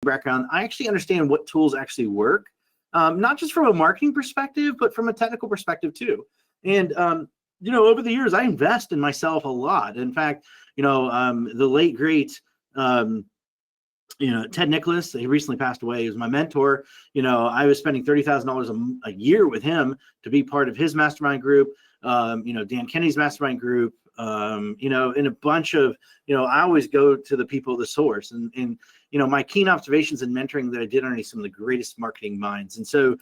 background, I actually understand what tools actually work, not just from a marketing perspective, but from a technical perspective too. And over the years, I invest in myself a lot. In fact, the late great Ted Nicholas, he recently passed away. He was my mentor. I was spending $30,000 a year with him to be part of his mastermind group. Dan Kennedy's mastermind group. In a bunch of, I always go to the people, the source, and my keen observations and mentoring that I did underneath some of the greatest marketing minds. And so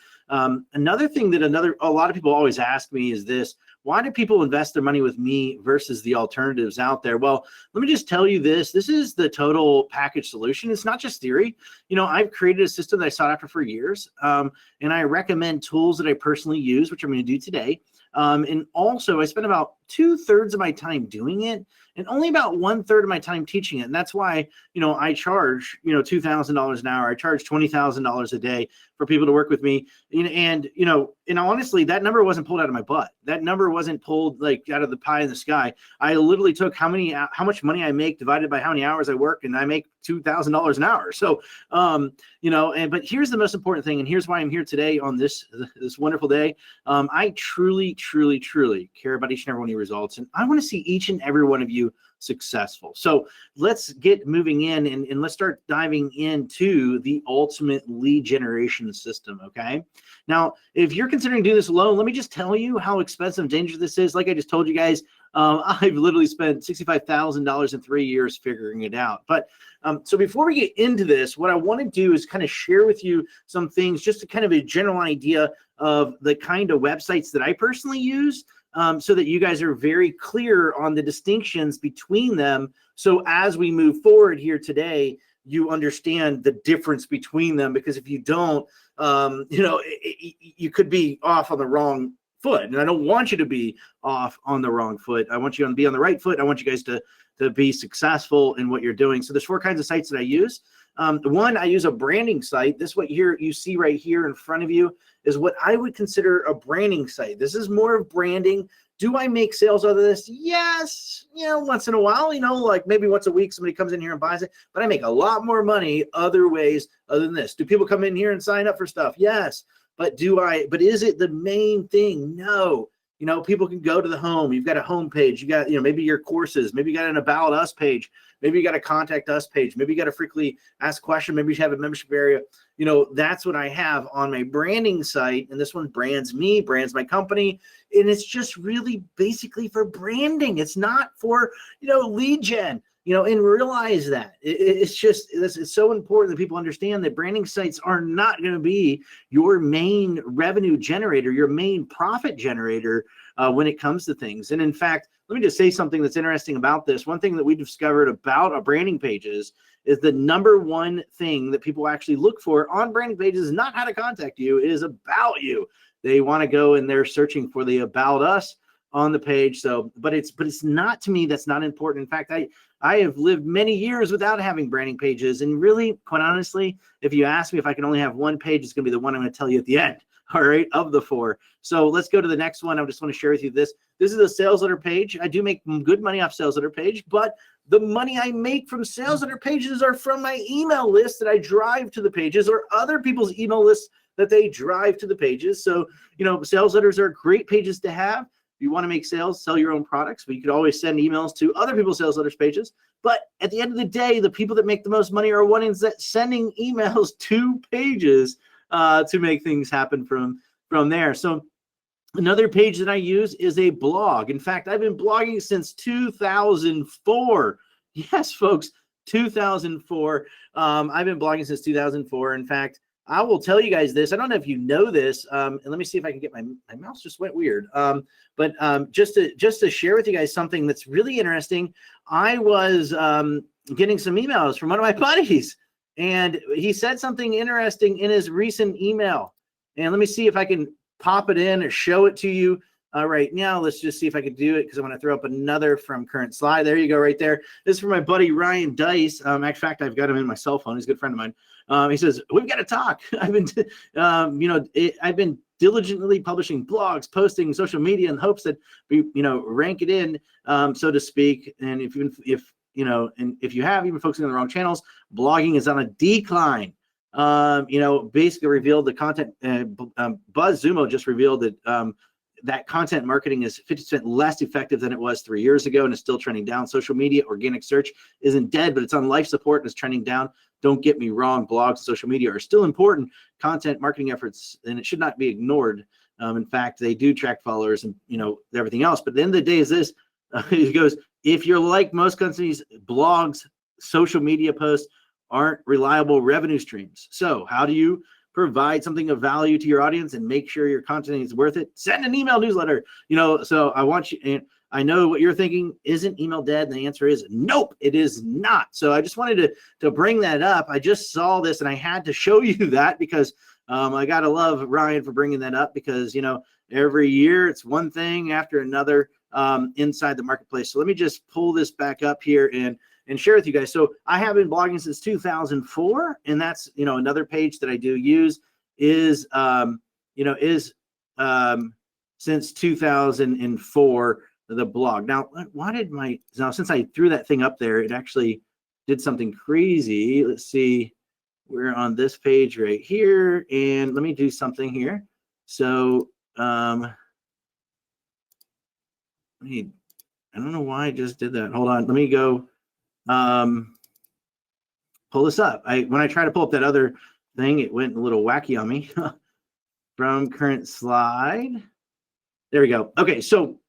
another thing that a lot of people always ask me is this: why do people invest their money with me versus the alternatives out there? Well, let me just tell you this is the total package solution. It's not just theory. I've created a system that I sought after for years, and I recommend tools that I personally use, which I'm going to do today. And also I spend about 2/3 of my time doing it and only about 1/3 of my time teaching it. And that's why, I charge, $2,000 an hour. I charge $20,000 a day for people to work with me. And honestly, that number wasn't pulled out of my butt. That number wasn't pulled like out of the pie in the sky. I literally took how much money I make divided by how many hours I work, and I make $2,000 an hour. So, but here's the most important thing. And here's why I'm here today on this wonderful day. I truly, truly, truly care about each and every one of your results. And I want to see each and every one of you successful. So let's get moving in and let's start diving into the ultimate lead generation system. Okay. Now, if you're considering doing this alone, let me just tell you how expensive and dangerous this is. Like I just told you guys, I've literally spent $65,000 in 3 years figuring it out. But so before we get into this, what I want to do is kind of share with you some things, just to kind of a general idea of the kind of websites that I personally use, so that you guys are very clear on the distinctions between them. So as we move forward here today, you understand the difference between them, because if you don't, you could be off on the wrong foot. And I don't want you to be off on the wrong foot. I want you to be on the right foot. I want you guys to be successful in what you're doing. So there's 4 kinds of sites that I use. One, I use a branding site. This what you see right here in front of you is what I would consider a branding site. This is more of branding. Do I make sales out of this? Yes. Once in a while, like maybe once a week, somebody comes in here and buys it, but I make a lot more money other ways other than this. Do people come in here and sign up for stuff? Yes. But is it the main thing? No. People can go to the home. You've got a home page. You got, maybe your courses. Maybe you got an About Us page. Maybe you got a Contact Us page. Maybe you got a frequently asked question. Maybe you have a membership area. That's what I have on my branding site. And this one brands me, brands my company. And it's just really basically for branding. It's not for, lead gen. And realize that it's so important that people understand that branding sites are not going to be your main revenue generator, your main profit generator when it comes to things. And in fact, let me just say something that's interesting about this. One thing that we discovered about our branding pages is the number one thing that people actually look for on branding pages is not how to contact you, it is about you. They want to go and they're searching for the About Us on the page. So, but it's not, to me, that's not important. In fact, I have lived many years without having branding pages. And really, quite honestly, if you ask me if I can only have one page, it's going to be the one I'm going to tell you at the end. All right, of the 4. So let's go to the next one. I just want to share with you this. This is a sales letter page. I do make good money off sales letter page, but the money I make from sales letter pages are from my email list that I drive to the pages, or other people's email lists that they drive to the pages. So, sales letters are great pages to have. If you want to make sales, sell your own products, but you could always send emails to other people's sales letters pages. But at the end of the day, the people that make the most money are ones that sending emails to pages to make things happen from there. So another page that I use is a blog. In fact, I've been blogging since 2004. Yes, folks, 2004. I've been blogging since 2004. In fact, I will tell you guys this. I don't know if you know this, and let me see if I can get my mouse just went weird. But just to share with you guys something that's really interesting. I was getting some emails from one of my buddies, and he said something interesting in his recent email. And let me see if I can pop it in or show it to you right now. Let's just see if I can do it, because I'm going to throw up another from current slide. There you go, right there. This is for my buddy Ryan Dice. In fact, I've got him in my cell phone. He's a good friend of mine. He says, "We've got to talk. I've been diligently publishing blogs, posting social media in hopes that we, rank it in, so to speak. And if you have even focusing on the wrong channels, blogging is on a decline. basically revealed the content. BuzzSumo just revealed that that content marketing is 50% less effective than it was 3 years ago, and is still trending down. Social media organic search isn't dead, but it's on life support and is trending down. Don't get me wrong, blogs and social media are still important content marketing efforts, and it should not be ignored. In fact, they do track followers and everything else. But at the end of the day is this, it goes, if you're like most companies, blogs, social media posts aren't reliable revenue streams. So how do you provide something of value to your audience and make sure your content is worth it? Send an email newsletter. So I want you, and I know what you're thinking, isn't email dead? And the answer is nope, it is not. So I just wanted to bring that up. I just saw this and I had to show you that because I got to love Ryan for bringing that up, because every year it's one thing after another inside the marketplace. So let me just pull this back up here and share with you guys. So I have been blogging since 2004, and that's another page that I do use is since 2004 the blog. Now since I threw that thing up there, it actually did something crazy. Let's see, we're on this page right here, and let me do something here. So I don't know why I just did that. Hold on, let me go pull this up. When I try to pull up that other thing, it went a little wacky on me. From current slide, there we go. Okay, so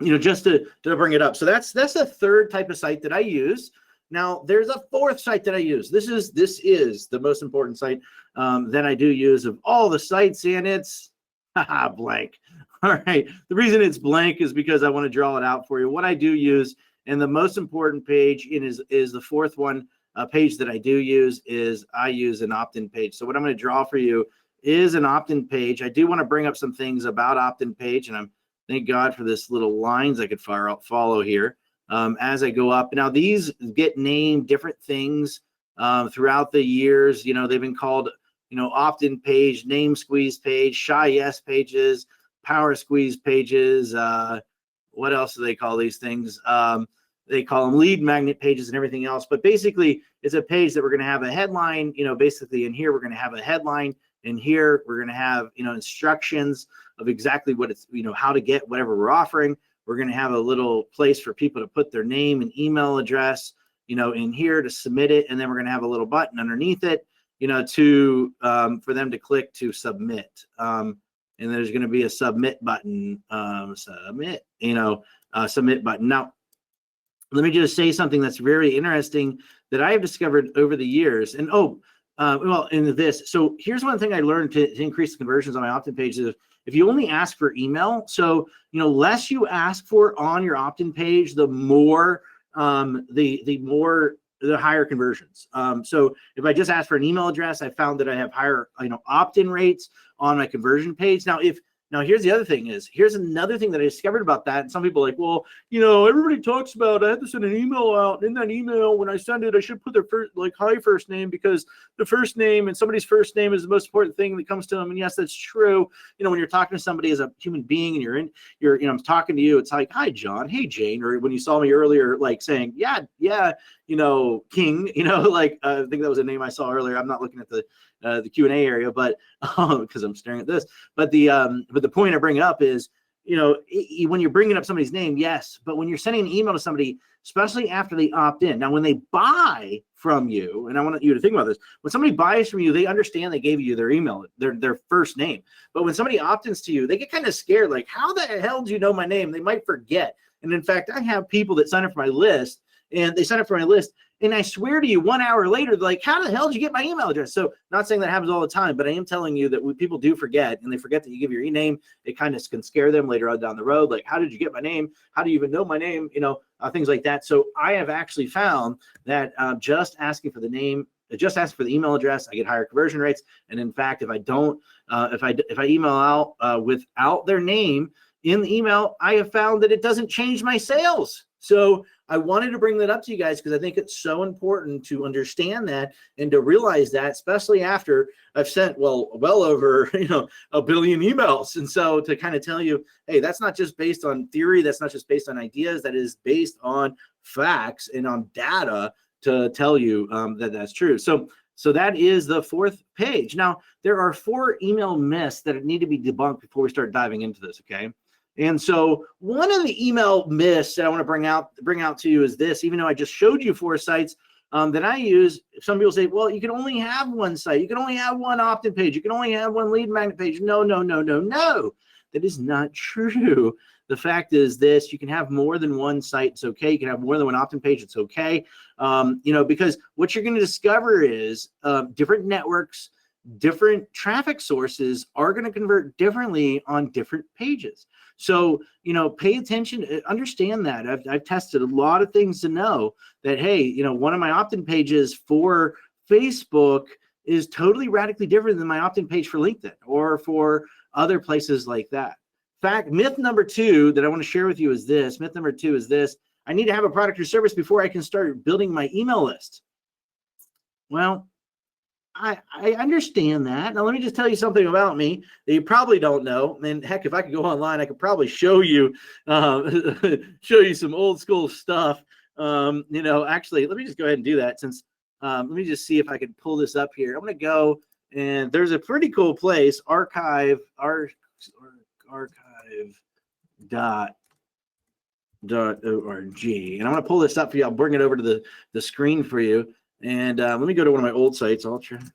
just to bring it up, so that's a third type of site that I use. Now there's a fourth site that I use. This is the most important site that I do use of all the sites, and it's blank. All right, the reason it's blank is because I want to draw it out for you. What I do use, and the most important page is the fourth one page that I do use, is I use an opt-in page. So what I'm going to draw for you is an opt-in page. I do want to bring up some things about opt-in page, and thank God for this little lines I could follow here as I go up. Now these get named different things throughout the years. They've been called opt-in page, name squeeze page, shy yes pages, power squeeze pages. What else do they call these things? They call them lead magnet pages and everything else. But basically, it's a page that we're going to have a headline. Basically in here, we're going to have a headline. And here, we're going to have, instructions of exactly what it's, how to get whatever we're offering. We're going to have a little place for people to put their name and email address, in here to submit it. And then we're going to have a little button underneath it, for them to click to submit. And there's going to be a submit button, submit button. Now, let me just say something that's very interesting that I have discovered over the years. And in this, so here's one thing I learned to increase the conversions on my opt-in page is if you only ask for email, so less you ask for on your opt-in page, the more the higher conversions. So if I just ask for an email address, I found that I have higher opt-in rates on my conversion page. Now here's the other thing here's another thing that I discovered about that. And some people are like, well, everybody talks about I have to send an email out. And in that email, when I send it, I should put their first name, because the first name and somebody's first name is the most important thing that comes to them. And yes, that's true. When you're talking to somebody as a human being and I'm talking to you, it's like, hi, John, hey, Jane. Or when you saw me earlier, like saying, yeah, King, I think that was a name I saw earlier. I'm not looking at the Q&A area, but because I'm staring at this. But the point I bring up is, when you're bringing up somebody's name, yes, but when you're sending an email to somebody, especially after they opt in. Now, when they buy from you, and I want you to think about this, when somebody buys from you, they understand they gave you their email, their first name. But when somebody opt-ins to you, they get kind of scared, like, how the hell do you know my name? They might forget. And in fact, I have people that sign up for my list, and they sign up for my list, and I swear to you, 1 hour later, they're like, how the hell did you get my email address? So not saying that happens all the time, but I am telling you that when people do forget, and they forget that you give your name, it kind of can scare them later on down the road. Like, how did you get my name? How do you even know my name? Things like that. So I have actually found that just asking for the name, just ask for the email address, I get higher conversion rates. And in fact, if I don't, if I email out without their name in the email, I have found that it doesn't change my sales. So I wanted to bring that up to you guys because I think it's so important to understand that and to realize that, especially after I've sent well over 1 billion emails. And so to kind of tell you, hey, that's not just based on theory, that's not just based on ideas, that is based on facts and on data to tell you that that's true. So So that is the fourth page. Now, there are 4 email myths that need to be debunked before we start diving into this, okay? And so one of the email myths that I want to bring out to you is this, even though I just showed you 4 sites that I use. Some people say, well, you can only have one site. You can only have one opt-in page. You can only have one lead magnet page. No. That is not true. The fact is this, you can have more than one site. It's okay. You can have more than one opt-in page. It's okay. Because what you're going to discover is different networks, different traffic sources are going to convert differently on different pages. So, pay attention, understand that. I've tested a lot of things to know that, hey, one of my opt-in pages for Facebook is totally radically different than my opt-in page for LinkedIn or for other places like that. Fact, myth number 2 that I want to share with you is this. Myth number 2 is this. I need to have a product or service before I can start building my email list. Well, I understand that. Now, let me just tell you something about me that you probably don't know. And heck, if I could go online, I could probably show you some old school stuff. Actually, let me just go ahead and do that since let me just see if I can pull this up here. I'm going to go, and there's a pretty cool place, archive.org. And I'm going to pull this up for you. I'll bring it over to the screen for you. And let me go to one of my old sites, Ultra. And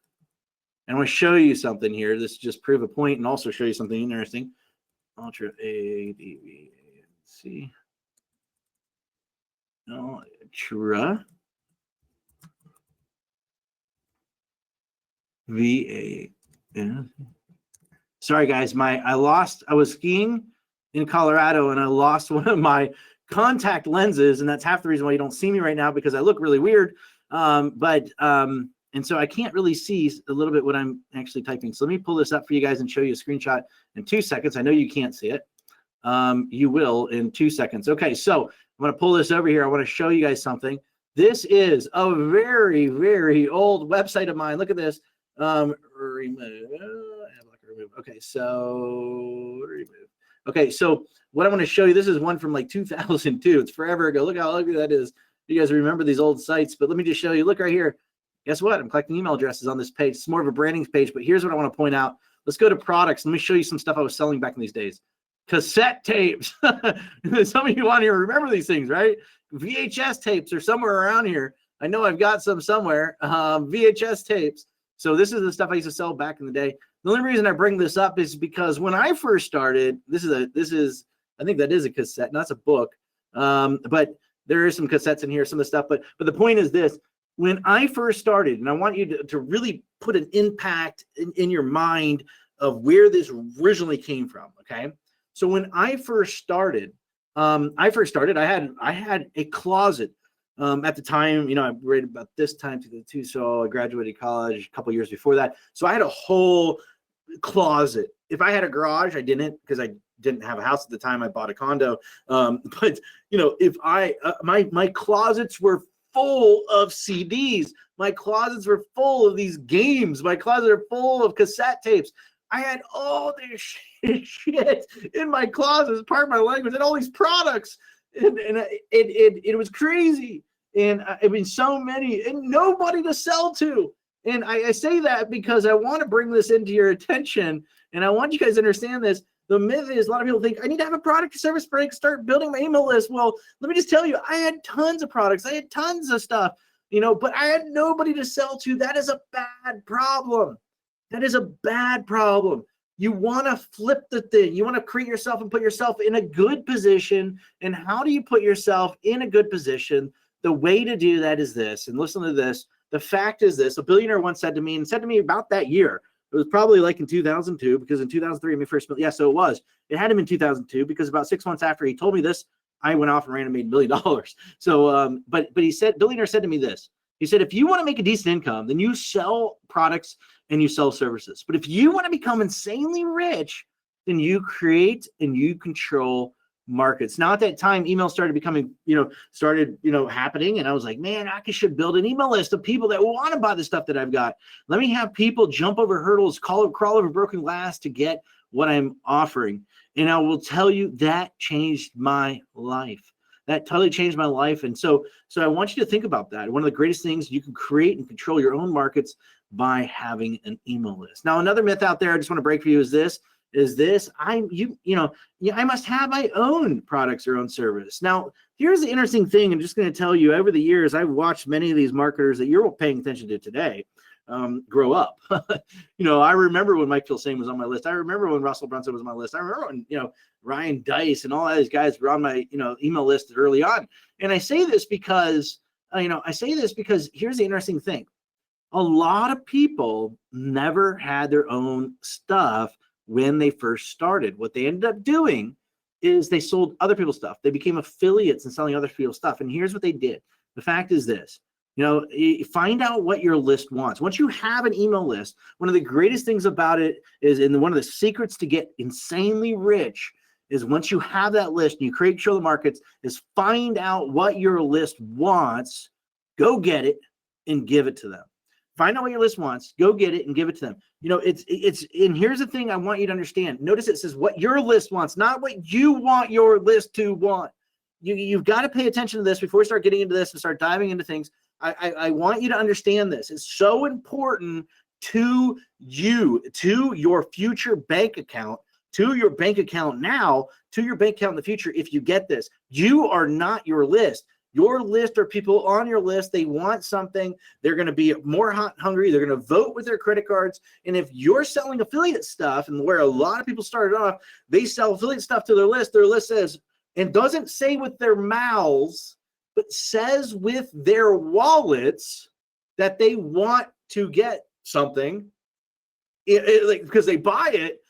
I want to show you something here. This just prove a point and also show you something interesting. Ultra ADVANC. Ultra VA. Sorry guys, I was skiing in Colorado and I lost one of my contact lenses, and that's half the reason why you don't see me right now, because I look really weird. And so I can't really see a little bit what I'm actually typing. So let me pull this up for you guys and show you a screenshot in 2 seconds. I know you can't see it. You will in 2 seconds. Okay, so I'm going to pull this over here. I want to show you guys something. This is a very, very old website of mine. Look at this. Remove. Okay, so remove. Okay, so what I want to show you, this is one from like 2002. It's forever ago. Look how ugly that is. You guys remember these old sites, but let me just show you. Look right here. Guess what? I'm collecting email addresses on this page. It's more of a branding page, but here's what I want to point out. Let's go to products. Let me show you some stuff I was selling back in these days. Cassette tapes. Some of you want to remember these things, right? VHS tapes are somewhere around here. I know I've got some somewhere. VHS tapes. So this is the stuff I used to sell back in the day. The only reason I bring this up is because when I first started, I think that is a cassette, not a book. But there is some cassettes in here, some of the stuff. But the point is this: when I first started, and I want you to really put an impact in your mind of where this originally came from. Okay, so when I first started, I had a closet. At the time, I read about this time to the two, so I graduated college a couple years before that. So I had a whole closet. If I had a garage, I didn't, because I didn't have a house at the time. I bought a condo. But if my closets were full of CDs, my closets were full of these games, my closets are full of cassette tapes. I had all this shit in my closet, pardon my language, and all these products, and it was crazy. And so many, and nobody to sell to. And I say that because I want to bring this into your attention, and I want you guys to understand this. The myth is, a lot of people think I need to have a product or service break, start building my email list. Well, let me just tell you, I had tons of products. I had tons of stuff, but I had nobody to sell to. That is a bad problem. That is a bad problem. You want to flip the thing. You want to create yourself and put yourself in a good position. And how do you put yourself in a good position? The way to do that is this, and listen to this. The fact is this: a billionaire once said to me about that year, it was probably like in 2002, because in 2003, my first, so it was. It had him in 2002, because about 6 months after he told me this, I went off and ran and made $1 million. So, but he said, billionaire said to me this. He said, if you want to make a decent income, then you sell products and you sell services. But if you want to become insanely rich, then you create and you control markets. Now, at that time, email started becoming, happening. And I was like, man, I should build an email list of people that want to buy the stuff that I've got. Let me have people jump over hurdles, crawl over broken glass to get what I'm offering. And I will tell you, that changed my life. that totally changed my life. And so I want you to think about that. One of the greatest things, you can create and control your own markets by having an email list. Now, another myth out there I just want to break for you is this, I must have my own products or own service. Now, here's the interesting thing. I'm just going to tell you, over the years, I've watched many of these marketers that you're paying attention to today grow up. I remember when Mike Filsaime was on my list. I remember when Russell Brunson was on my list. I remember when, Ryan Dice and all those guys were on my, email list early on. And I say this because, here's the interesting thing. A lot of people never had their own stuff when they first started. What they ended up doing is they sold other people's stuff. They became affiliates and selling other people's stuff. And here's what they did. The fact is this, find out what your list wants. Once you have an email list, one of the greatest things about it is, and one of the secrets to get insanely rich is, once you have that list and you control the markets, is find out what your list wants, go get it and give it to them. Find out what your list wants, go get it and give it to them. And here's the thing I want you to understand. Notice it says what your list wants, not what you want your list to want. You've got to pay attention to this before we start getting into this and start diving into things. I want you to understand this. It's so important to you, to your future bank account, to your bank account now, to your bank account in the future. If you get this, you are not your list. Your list are people on your list. They want something. They're going to be more hungry. They're going to vote with their credit cards. And if you're selling affiliate stuff, and where a lot of people started off, they sell affiliate stuff to their list says, and doesn't say with their mouths, but says with their wallets that they want to get something, because they buy it.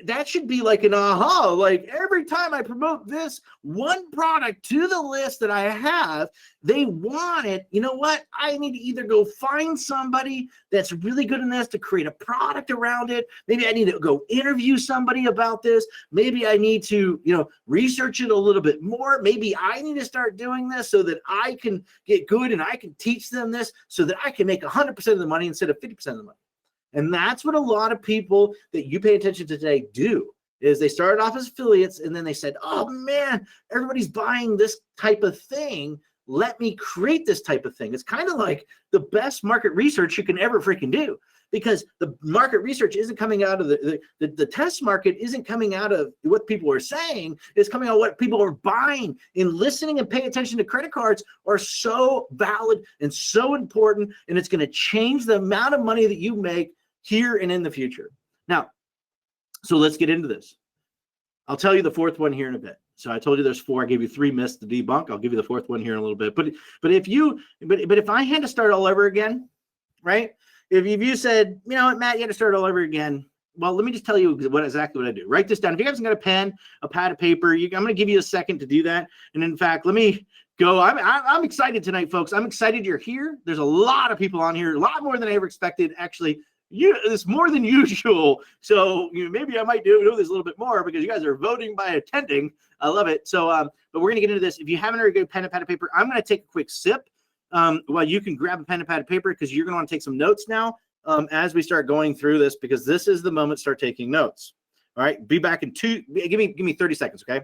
That should be like an aha. Like, every time I promote this one product to the list that I have, they want it. You know what? I need to either go find somebody that's really good in this to create a product around it. Maybe I need to go interview somebody about this. Maybe I need to, research it a little bit more. Maybe I need to start doing this so that I can get good and I can teach them this so that I can make 100% of the money instead of 50% of the money. And that's what a lot of people that you pay attention to today do, is they started off as affiliates and then they said, oh man, everybody's buying this type of thing. Let me create this type of thing. It's kind of like the best market research you can ever freaking do, because the market research isn't coming out of the test market isn't coming out of what people are saying. It's coming out of what people are buying. And listening and paying attention to credit cards are so valid and so important. And it's going to change the amount of money that you make here and in the future. Now, so let's get into this. I'll tell you the fourth one here in a bit. So I told you there's 4. I gave you 3 myths to debunk. I'll give you the fourth one here in a little bit. But if I had to start all over again, right? If you said, you know what, Matt, you had to start all over again. Well, let me just tell you exactly what I do. Write this down. If you guys got a pen, a pad of paper, I'm going to give you a second to do that. And in fact, let me go. I'm excited tonight, folks. I'm excited you're here. There's a lot of people on here, a lot more than I ever expected. Actually, it's more than usual. So maybe I might do this a little bit more because you guys are voting by attending. I love it. So, but we're going to get into this. If you haven't already got a pen and pad of paper, I'm going to take a quick sip while you can grab a pen and pad of paper, because you're going to want to take some notes now as we start going through this, because this is the moment to start taking notes. All right. Be back in 2. Give me 30 seconds. Okay.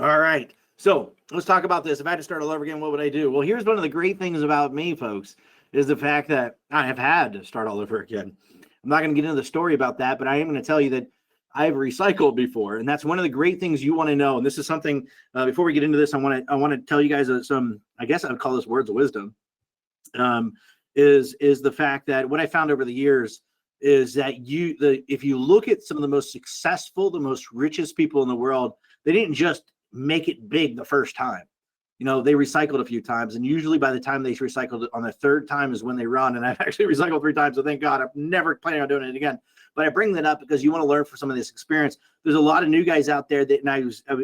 All right. So let's talk about this. If I had to start all over again, what would I do? Well, here's one of the great things about me, folks, is the fact that I have had to start all over again. I'm not going to get into the story about that, but I am going to tell you that I've recycled before. And that's one of the great things you want to know. And this is something, before we get into this, I want to tell you guys some, I guess I would call this words of wisdom, is the fact that what I found over the years is that if you look at some of the most successful, the most richest people in the world, they didn't just make it big the first time. They recycled a few times, and usually by the time they recycled it on the third time is when they run. And I've actually recycled 3 times, so thank God. I'm never planning on doing it again. But I bring that up because you want to learn from some of this experience. There's a lot of new guys out there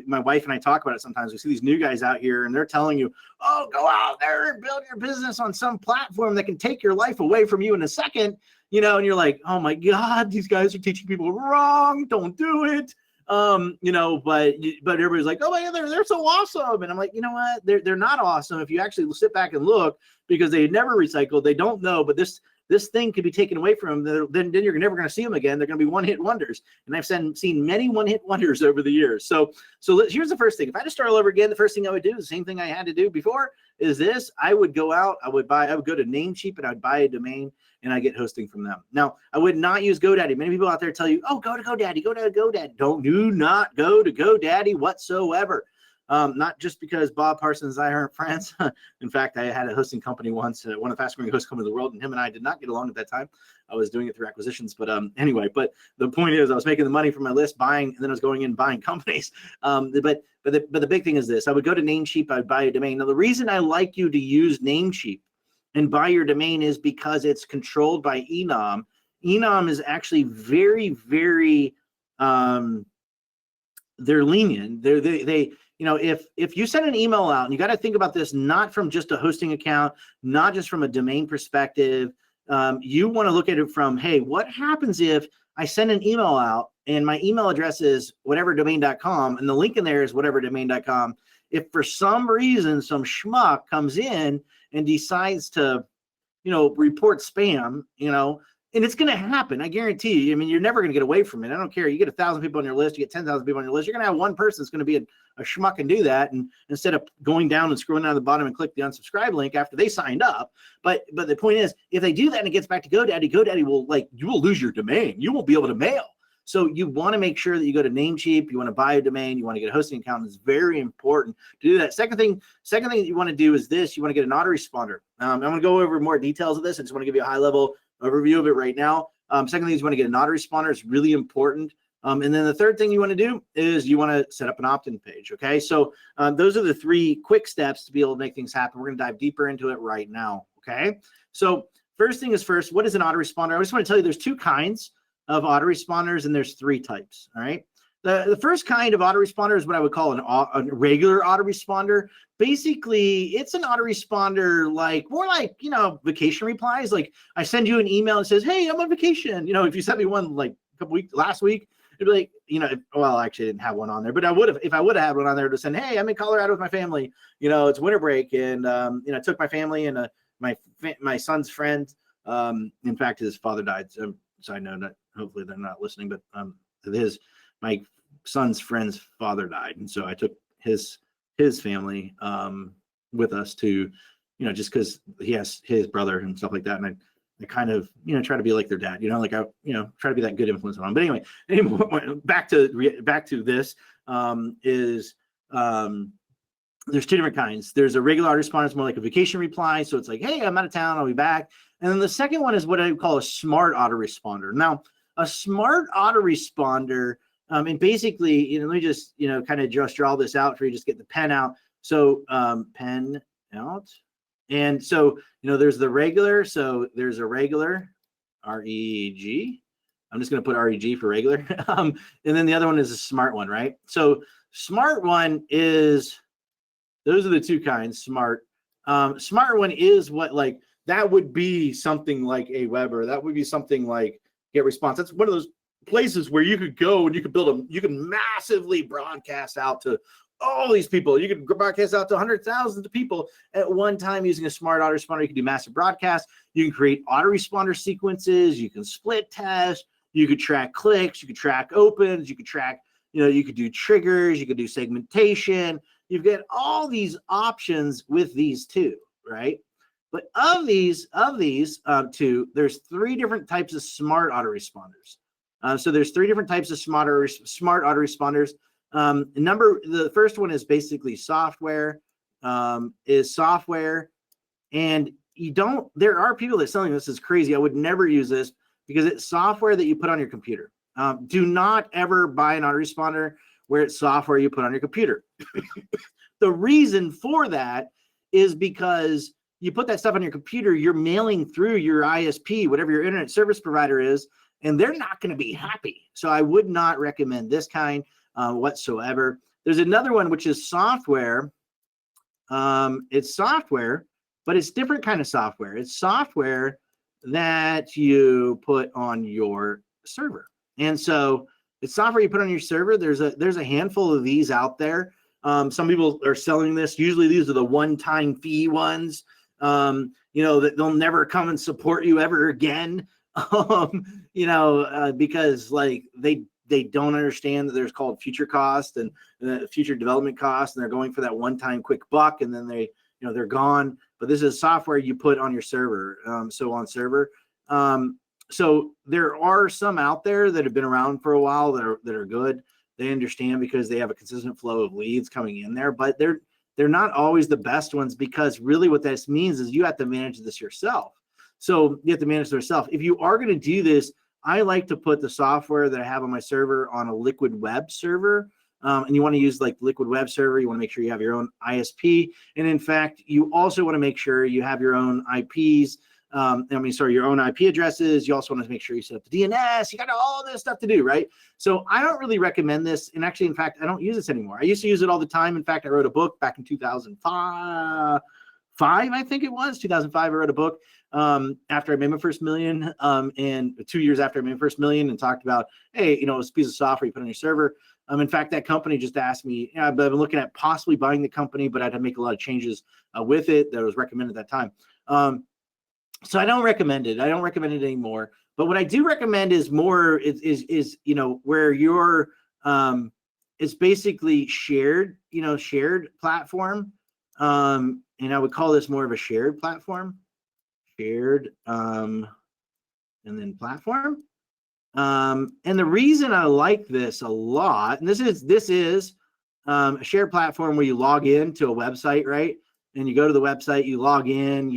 my wife and I talk about it sometimes. We see these new guys out here and they're telling you, oh, go out there and build your business on some platform that can take your life away from you in a second, and you're like, oh my God, these guys are teaching people wrong. Don't do it. You know, but everybody's like, oh my God, they're so awesome. And I'm like, you know what? They're not awesome if you actually sit back and look, because they never recycled. They don't know, but this thing could be taken away from them. Then you're never going to see them again. They're going to be one-hit wonders. And I've seen many one-hit wonders over the years. So here's the first thing. If I had to start all over again, the first thing I would do, the same thing I had to do before, is this. I would go out, I would go to Namecheap, and I'd buy a domain, and I get hosting from them. Now, I would not use GoDaddy. Many people out there tell you, oh, go to GoDaddy, go to GoDaddy. Do not go to GoDaddy whatsoever. Not just because Bob Parsons and I aren't friends. In fact, I had a hosting company once, one of the fastest growing hosting companies in the world, and him and I did not get along at that time. I was doing it through acquisitions, but anyway. But the point is, I was making the money from my list, buying, and then I was going in and buying companies. But the big thing is this: I would go to Namecheap, I'd buy a domain. Now, the reason I like you to use Namecheap and buy your domain is because it's controlled by Enom. Enom is actually very, very they're lenient. They you know, if you send an email out, and you got to think about this not from just a hosting account, not just from a domain perspective. You want to look at it from, hey, what happens if I send an email out and my email address is whateverdomain.com and the link in there is whateverdomain.com. If for some reason some schmuck comes in and decides to, you know, report spam, you know, and it's going to happen. I guarantee you. I mean, you're never going to get away from it. I don't care. You get 1,000 people on your list, you get 10,000 people on your list. You're going to have one person that's going to be a schmuck and do that. And instead of going down and scrolling down to the bottom and click the unsubscribe link after they signed up. But the point is, if they do that and it gets back to GoDaddy, GoDaddy will, like, you will lose your domain. You won't be able to mail. So you want to make sure that you go to Namecheap, you want to buy a domain, you want to get a hosting account. It's very important to do that. Second thing that you want to do is this: you want to get an autoresponder. I'm going to go over more details of this. I just want to give you a high level overview of it right now. Second thing is you want to get an autoresponder. It's really important. And then the third thing you want to do is you want to set up an opt-in page. Okay, so those are the three quick steps to be able to make things happen. We're going to dive deeper into it right now. Okay, so first thing is first, what is an autoresponder? I just want to tell you there's two kinds of autoresponders, and there's three types. All right. The first kind of autoresponder is what I would call a regular autoresponder. Basically, it's an autoresponder more like, you know, vacation replies. Like, I send you an email and says, hey, I'm on vacation. You know, if you sent me one like a couple weeks last week, it'd be like, you know, well, actually I didn't have one on there, but I would have, if I would have had one on there to send, hey, I'm in Colorado with my family. You know, it's winter break, and you know, I took my family and my son's friend. In fact, his father died. So I know that hopefully they're not listening, but my son's friend's father died, and so I took his family with us to, you know, just because he has his brother and stuff like that, and I kind of, you know, try to be like their dad, you know, like I, you know, try to be that good influence on them. But anyway, back to this is there's two different kinds. There's a regular autoresponder. It's more like a vacation reply, so it's like, hey, I'm out of town, I'll be back. And then the second one is what I call a smart autoresponder. Now, a smart autoresponder, and basically, you know, let me just, you know, kind of just draw this out for you. Just get the pen out. So pen out. And so, you know, there's the regular. So there's a regular, R-E-G. I'm just going to put R-E-G for regular. And then the other one is a smart one, right? So smart one is, those are the two kinds, smart. Smart one is what, like, that would be something like Aweber. That would be something like GetResponse. That's one of those places where you could go and you could massively broadcast out to all these people. You could broadcast out to hundreds of thousands of people at one time using a smart autoresponder. You can do massive broadcasts. You can create autoresponder sequences. You can split test. You could track clicks. You could track opens. You could track, you know, you could do triggers. You could do segmentation. You've got all these options with these two, right? But of these two, there's three different types of smart autoresponders. So there's three different types of smart autoresponders. The first one is basically software, and there are people that are selling this is crazy. I would never use this because it's software that you put on your computer. Do not ever buy an autoresponder where it's software you put on your computer. The reason for that is because you put that stuff on your computer, you're mailing through your ISP, whatever your internet service provider is, and they're not going to be happy. So I would not recommend this kind whatsoever. There's another one, which is software. It's software, but it's different kind of software. It's software that you put on your server. And so It's software you put on your server. There's a handful of these out there. Some people are selling this. Usually these are the one-time fee ones, that they'll never come and support you ever again, because like they don't understand that there's called future cost and future development cost, and they're going for that one-time quick buck, and then they're gone. But this is software you put on your server. So there are some out there that have been around for a while that are good. They understand because they have a consistent flow of leads coming in there, but they're not always the best ones, because really what this means is you have to manage this yourself. So you have to manage it yourself. If you are going to do this, I like to put the software that I have on my server on a Liquid Web server. And you want to use like Liquid Web server. You want to make sure you have your own ISP. And in fact, you also want to make sure you have your own IPs. Your own IP addresses. You also want to make sure you set up the DNS. You got all this stuff to do, right? So I don't really recommend this. And actually, in fact, I don't use this anymore. I used to use it all the time. In fact, I wrote a book back in 2005, I think it was 2005. I wrote a book after I made my first million, and 2 years after I made my first million, and talked about, hey, it's a piece of software you put on your server. In fact, that company just asked me, I've been looking at possibly buying the company, but I had to make a lot of changes with it that was recommended at that time. So I don't recommend it. I don't recommend it anymore. But what I do recommend is more is where you're it's basically shared platform. And I would call this more of a shared platform. Shared and then platform. And the reason I like this a lot, and this is a shared platform where you log in to a website, right? And you go to the website, you log in,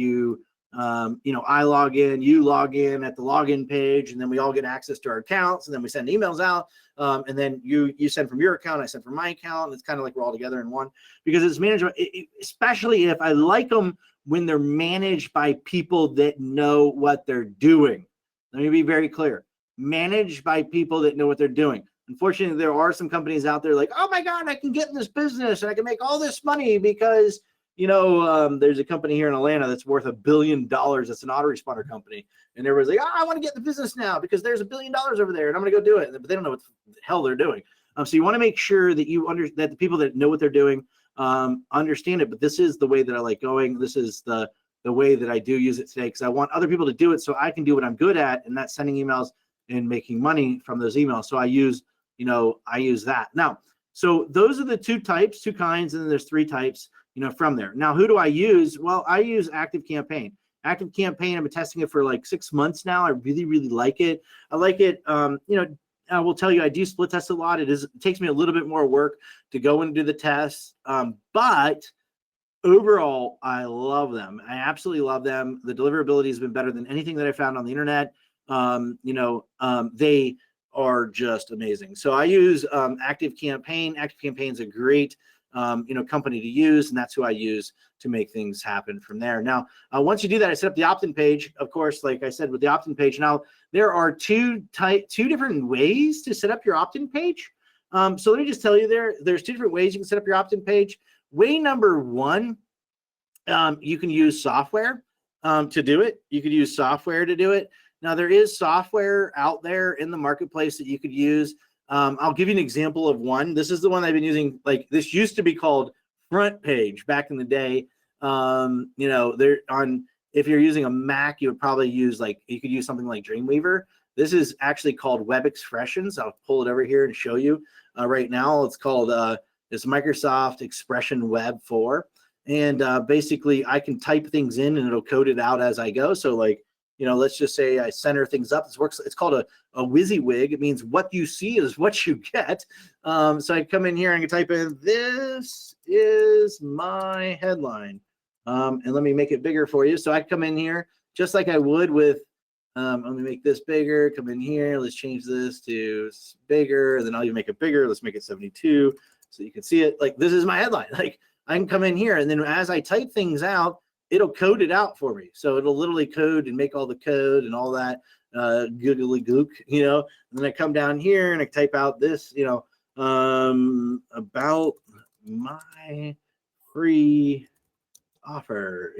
I log in, you log in at the login page, and then we all get access to our accounts, and then we send emails out, and then you send from your account, I send from my account, and it's kind of like we're all together in one, because it's management, especially if I like them when they're managed by people that know what they're doing. Let me be very clear. Managed by people that know what they're doing. Unfortunately, there are some companies out there like, oh my God, I can get in this business and I can make all this money because there's a company here in Atlanta that's worth $1 billion. That's an autoresponder company. And everybody's like, I want to get in the business now because there's $1 billion over there and I'm going to go do it. But they don't know what the hell they're doing. So you want to make sure that that the people that know what they're doing understand it. But this is the way that I like going. This is the way that I do use it today, because I want other people to do it so I can do what I'm good at, and that's sending emails and making money from those emails. So I use that. Now, so those are the two kinds, and then there's three types, from there. Now, who do I use? Well, I use ActiveCampaign. ActiveCampaign, I've been testing it for like 6 months now. I really, really like it. I like it. I will tell you, I do split test a lot. It takes me a little bit more work to go and do the tests. But overall, I love them. I absolutely love them. The deliverability has been better than anything that I found on the internet. They are just amazing. So I use ActiveCampaign. ActiveCampaign is a great company to use, and that's who I use to make things happen from there. Now, once you do that, I set up the opt-in page. Of course, like I said, with the opt-in page. Now, there are two different ways to set up your opt-in page. So let me just tell you, there's two different ways you can set up your opt-in page. Way number one, you can use software to do it. You could use software to do it. Now, there is software out there in the marketplace that you could use. I'll give you an example of one. This is the one I've been using. Like, this used to be called Front Page back in the day. If you're using a Mac, you would probably use you could use something like Dreamweaver. This is actually called Web Expressions. I'll pull it over here and show you right now. It's called it's Microsoft Expression Web 4. And basically I can type things in and it'll code it out as I go. So let's just say I center things up. It's called a WYSIWYG. It means what you see is what you get. So I come in here and I can type in, this is my headline. And let me make it bigger for you. So I come in here just like I would with, let me make this bigger, come in here. Let's change this to bigger. Then I'll even make it bigger. Let's make it 72 so you can see it. Like, this is my headline. Like, I can come in here and then as I type things out, it'll code it out for me. So it'll literally code and make all the code and all that googly gook, and then I come down here and I type out this, about my free offer,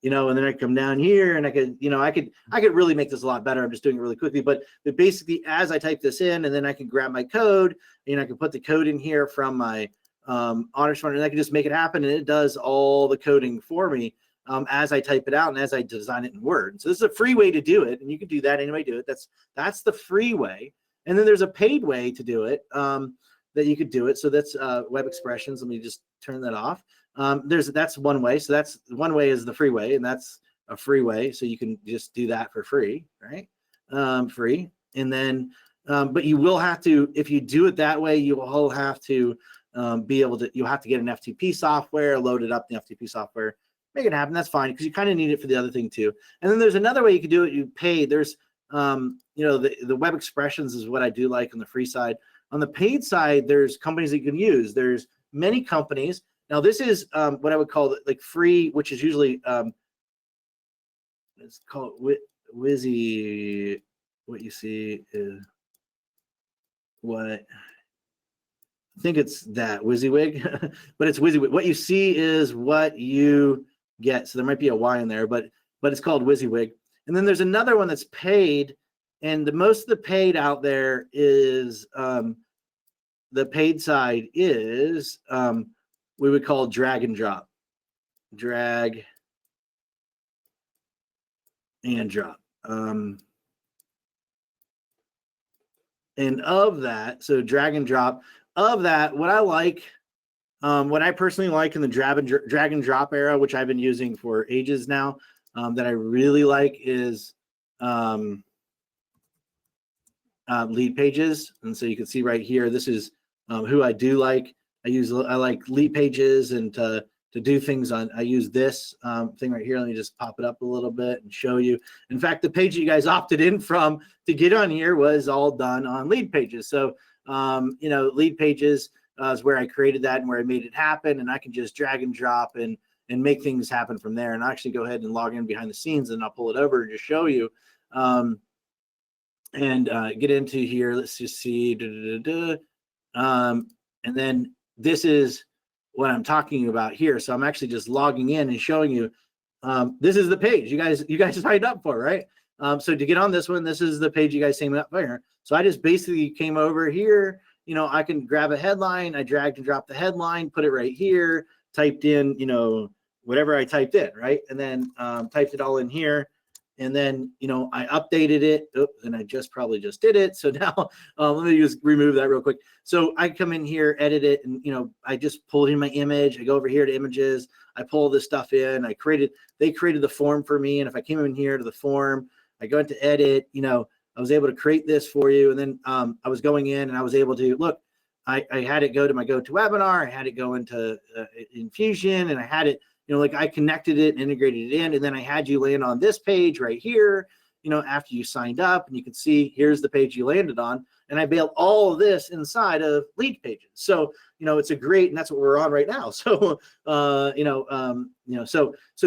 you know, and then I come down here and I could, you know, I could really make this a lot better. I'm just doing it really quickly, but basically as I type this in, and then I can grab my code, and I can put the code in here from my AutoResponder, and I can just make it happen, and it does all the coding for me as I type it out and as I design it in Word. So this is a free way to do it, and you can do that anyway. Do it. That's the free way, and then there's a paid way to do it that you could do it. So that's Web Expressions. Let me just turn that off. That's one way. So that's one way is the free way, and that's a free way. So you can just do that for free, right? Free, and then but you will have to, if you do it that way, you will have to be able to, you'll have to get an FTP software, load it up in the FTP software, make it happen. That's fine, because you kind of need it for the other thing too. And then there's another way you can do it. You pay. There's you know, the Web Expressions is what I do like on the free side. On the paid side, there's companies that you can use. There's many companies. Now this is what I would call like free, which is usually it's called Wizzy. What you see is what I think it's that WYSIWYG, but it's WYSIWYG. What you see is what you get. So there might be a Y in there, but it's called WYSIWYG. And then there's another one that's paid, and the most of the paid out there is the paid side is we would call drag and drop. Drag and drop. And of that, so drag and drop, of that, what I like, what I personally like in the drag and drop era, which I've been using for ages now, that I really like is lead pages. And so you can see right here, this is who I do like. I like lead pages, and to do things on, I use this thing right here. Let me just pop it up a little bit and show you. In fact, the page you guys opted in from to get on here was all done on lead pages. So, you know, lead pages is where I created that and where I made it happen. And I can just drag and drop and make things happen from there. And I'll actually go ahead and log in behind the scenes, and I'll pull it over and just show you. And get into here. Let's just see. And then this is what I'm talking about here. So I'm actually just logging in and showing you. This is the page you guys signed up for, right? So to get on this one, this is the page you guys signed up for. So I just basically came over here. You know, I can grab a headline. I dragged and dropped the headline, put it right here, typed in, you know, whatever I typed in, right? And then typed it all in here. And then, you know, I updated it. Oops, and I probably just did it. So now let me just remove that real quick. So I come in here, edit it, and, you know, I just pulled in my image. I go over here to images. I pull this stuff in. They created the form for me. And if I came in here to the form, I go into edit, you know, I was able to create this for you. And then I was going in and I was able to look, I had it go to my GoToWebinar. I had it go into Infusion, and I had it, you know, like I connected it and integrated it in, and then I had you land on this page right here, you know, after you signed up, and you can see here's the page you landed on, and I built all of this inside of lead pages. So, you know, it's a great, and that's what we're on right now. So, so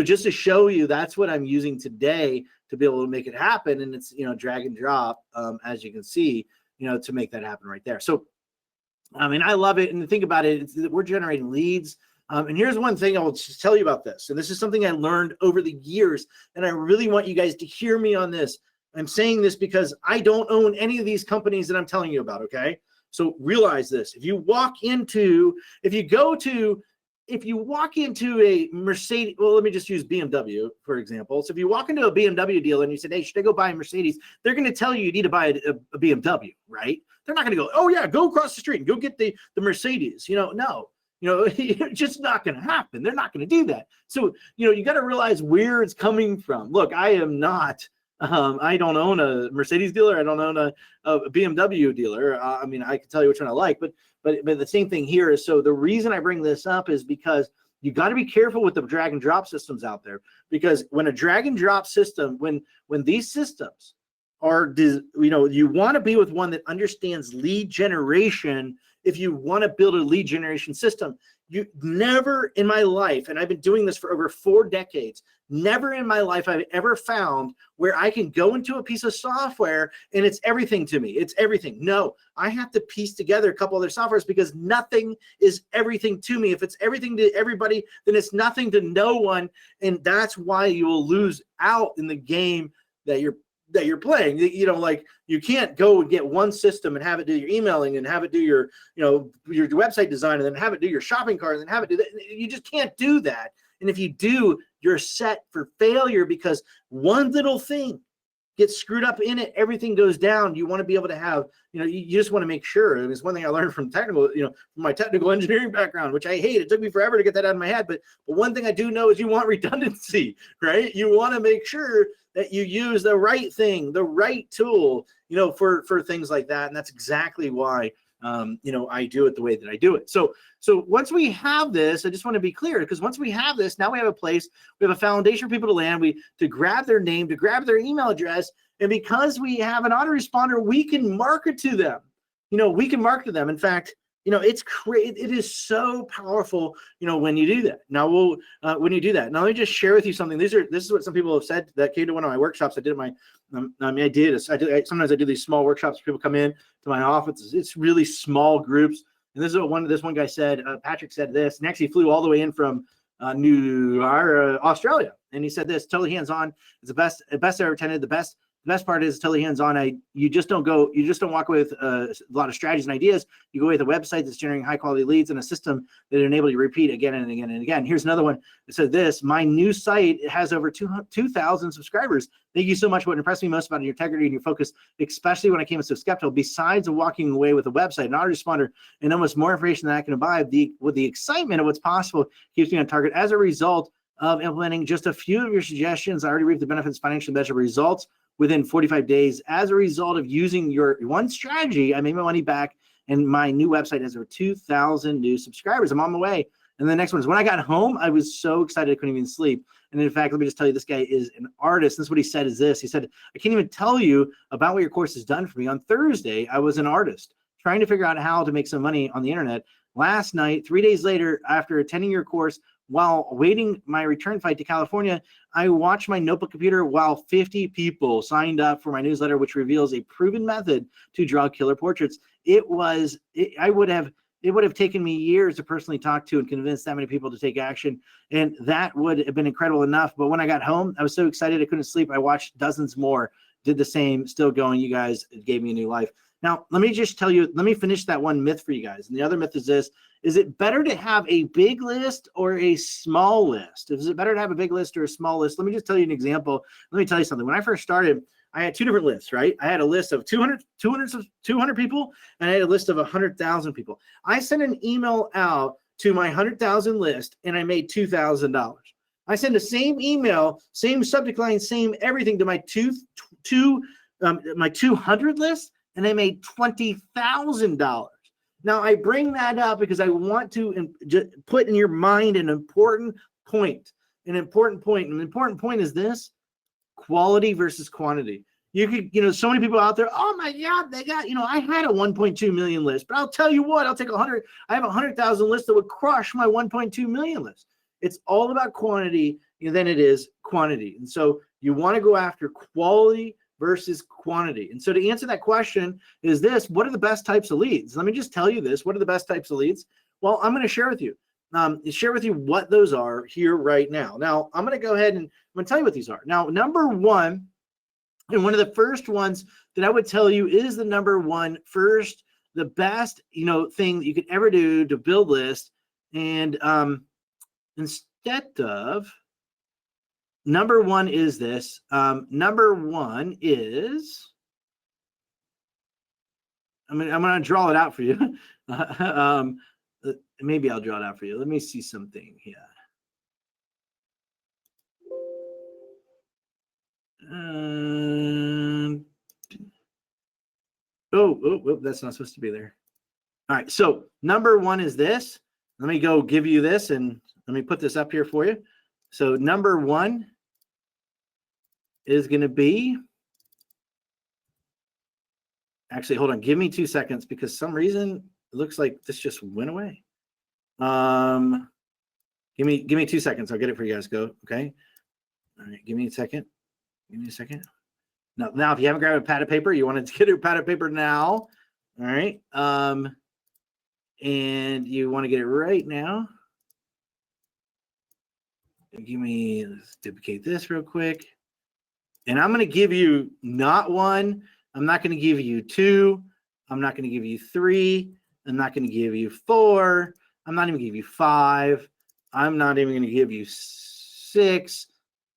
just to show you, that's what I'm using today to be able to make it happen, and it's, you know, drag and drop, as you can see, you know, to make that happen right there. So, I mean, I love it, and think about it, we're generating leads. And here's one thing I will just tell you about this. And this is something I learned over the years. And I really want you guys to hear me on this. I'm saying this because I don't own any of these companies that I'm telling you about. Okay. So realize this. If you walk into a Mercedes, well, let me just use BMW, for example. So if you walk into a BMW dealer and you said, hey, should I go buy a Mercedes? They're going to tell you need to buy a BMW, right? They're not going to go, oh yeah, go across the street and go get the Mercedes. You know, no. You know, it's just not going to happen. They're not going to do that. So, you know, you got to realize where it's coming from. Look, I am not, I don't own a Mercedes dealer. I don't own a BMW dealer. I mean, I can tell you which one I like, but the same thing here is, so the reason I bring this up is because you got to be careful with the drag and drop systems out there, because when a drag and drop system, when these systems are, you know, you want to be with one that understands lead generation if you want to build a lead generation system. You never in my life, and I've been doing this for over 4 decades, never in my life I've ever found where I can go into a piece of software and it's everything to me. It's everything. No, I have to piece together a couple other softwares because nothing is everything to me. If it's everything to everybody, then it's nothing to no one. And that's why you will lose out in the game that you're playing. You know, like you can't go and get one system and have it do your emailing and have it do your, you know, your website design and then have it do your shopping cart and then have it do that. You just can't do that. And if you do, you're set for failure because one little thing gets screwed up in it, everything goes down. You want to be able to have, you know, you just want to make sure. And it's one thing I learned from technical, you know, from my technical engineering background, which I hate. It took me forever to get that out of my head. But one thing I do know is you want redundancy, right? You want to make sure that you use the right thing, the right tool, you know, for things like that. And that's exactly why, you know, I do it the way that I do it. So once we have this, I just want to be clear, because once we have this, now we have a place, we have a foundation for people to land, to grab their name, to grab their email address. And because we have an autoresponder, we can market to them. You know, we can market to them. In fact, you know, it's great. It is so powerful, you know, when you do that. Now, when you do that, now let me just share with you something. This is what some people have said that came to one of my workshops. I did sometimes I do these small workshops. People come in to my office. It's really small groups. And this is what this one guy said. Patrick said this, and actually flew all the way in from Australia. And he said this, totally hands-on. It's the best I ever attended. The best part is totally hands-on. You just don't walk away with a lot of strategies and ideas. You go away with a website that's generating high-quality leads and a system that enable you to repeat again and again and again. Here's another one that said this, my new site has over 2,000 subscribers. Thank you so much. What impressed me most about your integrity and your focus, especially when I came so skeptical, besides walking away with a website, an autoresponder, and almost more information than I can buy, with the excitement of what's possible keeps me on target. As a result of implementing just a few of your suggestions, I already reaped the benefits, financially measurable results within 45 days. As a result of using your one strategy, I made my money back, and my new website has over 2,000 new subscribers. I'm on my way. And the next one is, when I got home, I was so excited I couldn't even sleep. And in fact, let me just tell you, this guy is an artist. This is what he said is this. He said, I can't even tell you about what your course has done for me. On Thursday, I was an artist trying to figure out how to make some money on the internet. Last night, 3 days later, after attending your course, while waiting my return flight to California, I watched my notebook computer while 50 people signed up for my newsletter, which reveals a proven method to draw killer portraits. It would have taken me years to personally talk to and convince that many people to take action, and that would have been incredible enough. But when I got home, I was so excited I couldn't sleep. I watched dozens more, did the same, still going. You guys, it gave me a new life. Now, let me just tell you, let me finish that one myth for you guys. And the other myth is this: is it better to have a big list or a small list? Is it better to have a big list or a small list? Let me just tell you an example. Let me tell you something. When I first started, I had 2 different lists, right? I had a list of 200 people, and I had a list of 100,000 people. I sent an email out to my 100,000 list, and I made $2,000. I sent the same email, same subject line, same everything to my 200 list, and I made $20,000. Now, I bring that up because I want to put in your mind an important point. An important point is this: quality versus quantity. You could, so many people out there, oh my God, they got, I had a 1.2 million list, but I'll tell you what, I'll take 100. I have 100,000 lists that would crush my 1.2 million list. It's all about quantity than it is quantity. And so you want to go after quality versus quantity. And so to answer that question is this: what are the best types of leads? Let me just tell you this. What are the best types of leads? Well, I'm going to share with you. What those are here right now. Now, I'm going to go ahead and I'm going to tell you what these are. Now, number one, and one of the first ones that I would tell you is the number one first, the best, thing that you could ever do to build lists. And instead of number one is this. Number one is, I'm going to draw it out for you. Maybe I'll draw it out for you. Let me see something here. That's not supposed to be there. All right. So number one is this. Let me go give you this, and let me put this up here for you. So number one is going to be, actually, hold on. Give me 2 seconds, because some reason it looks like this just went away. Give me 2 seconds. I'll get it for you guys. Go. Okay. All right. Give me a second. Give me a second. Now, if you haven't grabbed a pad of paper, you want to get a pad of paper now. All right. And you want to get it right now. Let's duplicate this real quick. And I'm going to give you not one. I'm not going to give you two. I'm not going to give you three. I'm not going to give you four. I'm not even going to give you five. I'm not even going to give you six.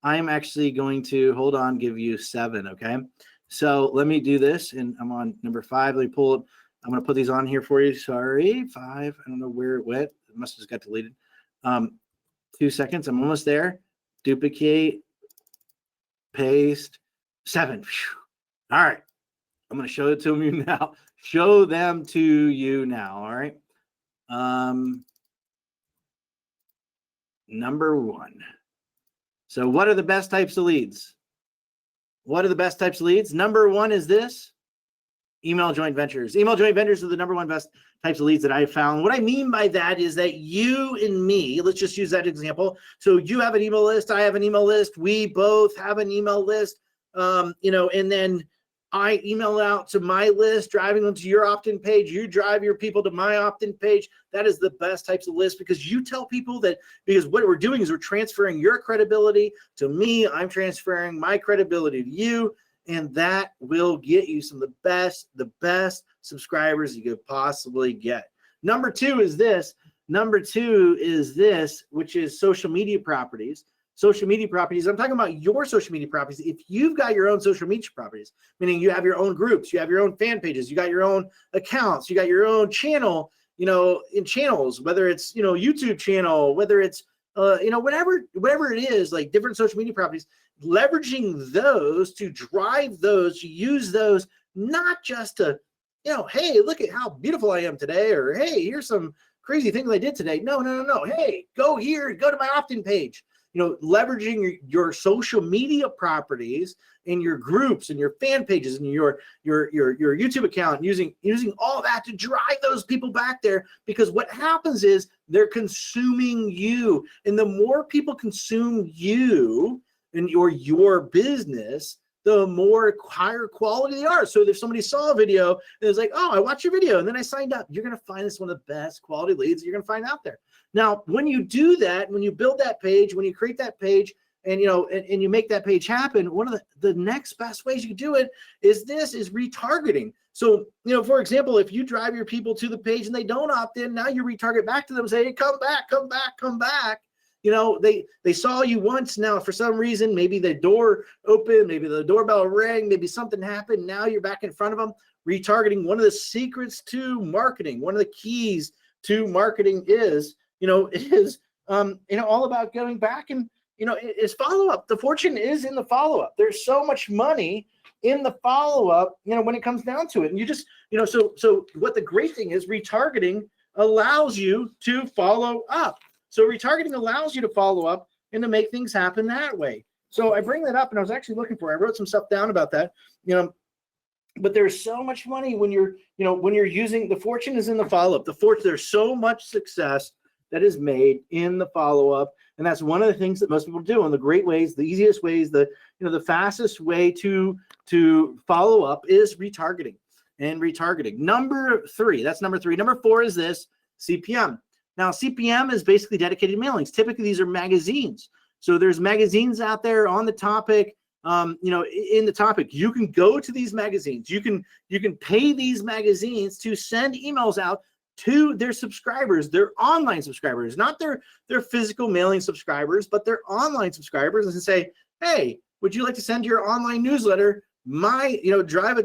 I'm actually going to, hold on, give you seven, okay? So let me do this, and I'm on number 5. Let me pull it. I'm going to put these on here for you. Sorry, 5. I don't know where it went. It must have just got deleted. 2 seconds. I'm almost there. Duplicate, paste, 7. All right. I'm going to show it to you now. Show them to you now. All right. Number 1. So what are the best types of leads? What are the best types of leads? Number 1 is this. Email joint ventures. Email joint ventures are the number 1 best types of leads that I've found. What I mean by that is that you and me, let's just use that example. So you have an email list. I have an email list. We both have an email list. And then I email out to my list, driving them to your opt-in page. You drive your people to my opt-in page. That is the best types of lists, because you tell people that, because what we're doing is we're transferring your credibility to me. I'm transferring my credibility to you, and that will get you some of the best subscribers you could possibly get. Number 2 is this. Number 2 is this, which is social media properties. Social media properties. I'm talking about your social media properties. If you've got your own social media properties, meaning you have your own groups, you have your own fan pages, you got your own accounts, you got your own channel, in channels, whether it's, YouTube channel, whether it's, whatever it is, like different social media properties, leveraging those to drive those, to use those, not just to, hey, look at how beautiful I am today, or hey, here's some crazy things I did today. No. Hey, go here, go to my opt-in page. Leveraging your social media properties and your groups and your fan pages and your YouTube account, using all that to drive those people back there, because what happens is they're consuming you, and the more people consume you and your business, the more higher quality they are. So if somebody saw a video and it's like, oh, I watched your video and then I signed up, you're going to find this one of the best quality leads you're going to find out there. Now, when you do that, when you build that page, when you create that page, and and you make that page happen, one of the next best ways you can do it is retargeting. So, for example, if you drive your people to the page and they don't opt in, now you retarget back to them and say, hey, come back, come back, come back. They saw you once. Now, for some reason, maybe the door opened, maybe the doorbell rang, maybe something happened. Now you're back in front of them. Retargeting, one of the secrets to marketing, one of the keys to marketing is, all about going back and, is follow-up. The fortune is in the follow-up. There's so much money in the follow-up, when it comes down to it. And you just, so what the great thing is, retargeting allows you to follow up. So retargeting allows you to follow up and to make things happen that way. So I bring that up, and I was actually looking for, I wrote some stuff down about that, but there's so much money when you're using, the fortune is in the follow-up. There's so much success that is made in the follow-up. And that's one of the things that most people do. And the great ways, the easiest ways, the fastest way to follow up is retargeting and retargeting. Number 3, that's number 3. Number 4 is this, CPM. Now, CPM is basically dedicated mailings. Typically, these are magazines. So there's magazines out there on the topic, in the topic. You can go to these magazines. You can pay these magazines to send emails out to their subscribers, their online subscribers, not their physical mailing subscribers, but their online subscribers, and say, hey, would you like to send your online newsletter, drive a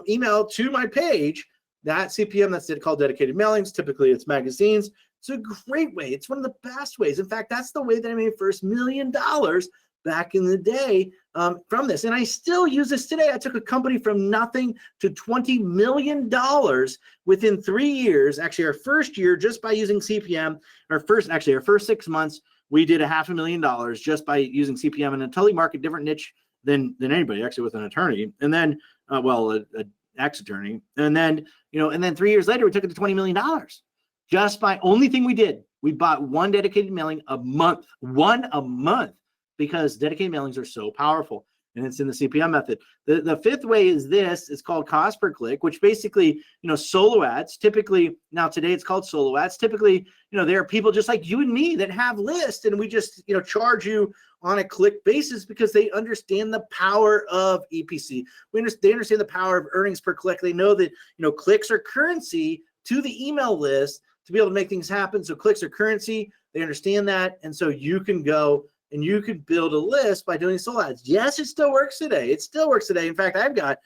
email to my page? That CPM, that's called dedicated mailings. Typically, it's magazines. It's a great way. It's one of the best ways. In fact, that's the way that I made first $1 million back in the day from this. And I still use this today. I took a company from nothing to $20 million within 3 years. Actually, our first year, just by using CPM, our first 6 months, we did $500,000 just by using CPM in a totally different niche than anybody, actually, with an attorney. And then, ex attorney. And then, and then 3 years later, we took it to $20 million just by only thing we did. We bought one dedicated mailing a month, because dedicated mailings are so powerful. And it's in the CPM method. The fifth way is this. It's called cost per click, which basically, solo ads. Typically, now today it's called solo ads. Typically, there are people just like you and me that have lists, and we just, charge you on a click basis because they understand the power of EPC. They understand the power of earnings per click. They know that, clicks are currency to the email list to be able to make things happen. So clicks are currency. They understand that. And so you can go and you could build a list by doing solo ads. Yes, it still works today. It still works today. In fact, I've got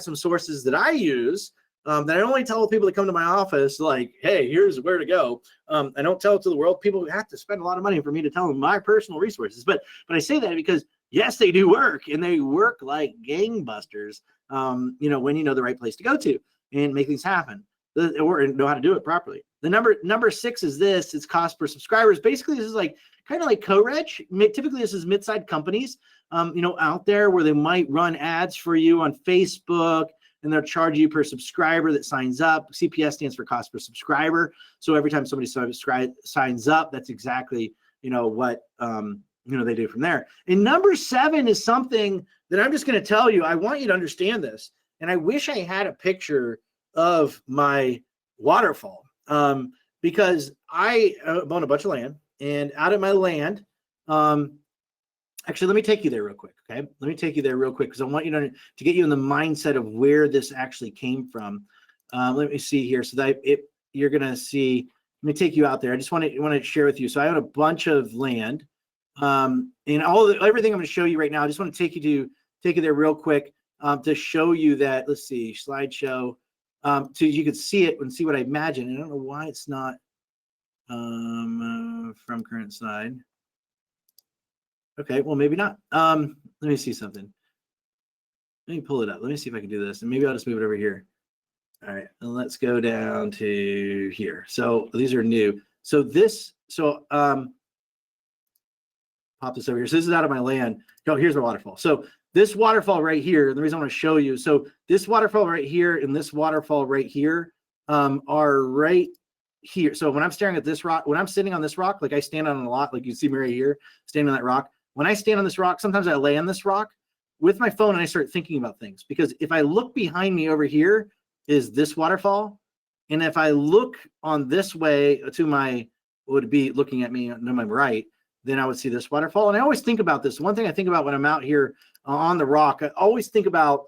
some sources that I use that I only tell people that come to my office, like, hey, here's where to go. I don't tell it to the world. People have to spend a lot of money for me to tell them my personal resources. But I say that because, yes, they do work, and they work like gangbusters, when you know the right place to go to and make things happen or know how to do it properly. The number 6 is this. It's cost per subscribers. Basically, this is like kind of like co-reg. Typically, this is mid-sized companies, out there where they might run ads for you on Facebook, and they'll charge you per subscriber that signs up. CPS stands for cost per subscriber. So every time somebody signs up, that's exactly, what, they do from there. And number 7 is something that I'm just going to tell you. I want you to understand this. And I wish I had a picture of my waterfall. Because I own a bunch of land, and out of my land, actually, let me take you there real quick. Okay. Let me take you there real quick, because I want you to get you in the mindset of where this actually came from. Let me see here. So that you're going to see, let me take you out there. I just want to share with you. So I own a bunch of land, and everything I'm going to show you right now. I just want to take you there real quick, to show you that. Let's see, slideshow. So you could see it and see what I imagine. I don't know why it's not from current slide. Okay, well, maybe not. Let me see something. Let me pull it up. Let me see if I can do this, and maybe I'll just move it over here. All right, and let's go down to here. So these are new. So pop this over here. So this is out of my land. Oh, here's the waterfall. So this waterfall right here, the reason I want to show you, so this waterfall right here and this waterfall right here are right here. So when I'm staring at this rock, when I'm sitting on this rock, like I stand on a lot, like you see me right here, standing on that rock. When I stand on this rock, sometimes I lay on this rock with my phone and I start thinking about things. Because if I look behind me over here is this waterfall. And if I look on this way to my, would be looking at me to my right, then I would see this waterfall. And I always think about this. One thing I think about when I'm out here on the rock, I always think about,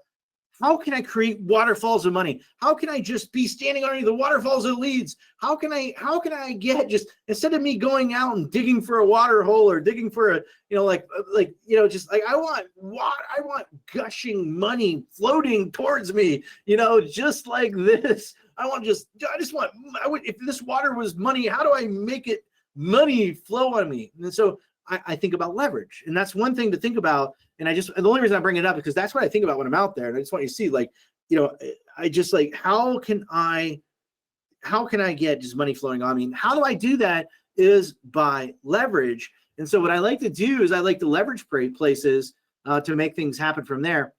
how can I create waterfalls of money? How can I just be standing underneath the waterfalls of leads? How can I get, just instead of me going out and digging for a water hole or digging for a, just like I want gushing money floating towards me, just like this. If this water was money, how do I make it money flow on me? And so I think about leverage, and that's one thing to think about. And the only reason I bring it up is because that's what I think about when I'm out there. And I just want you to see, I just like, how can I get just money flowing on me? And how do I do that is by leverage. And so what I like to do is I like to leverage places to make things happen from there.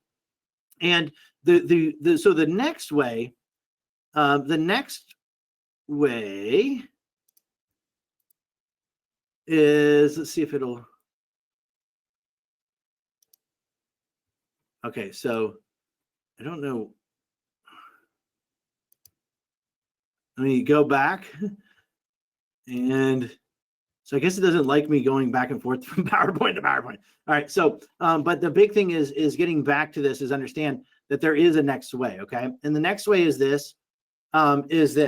And so the next way is, let's see if it'll. Okay, so I don't know. Let me go back. And so I guess it doesn't like me going back and forth from PowerPoint to PowerPoint. All right, so, but the big thing is getting back to this, is understand that there is a next way, okay? And the next way is this, is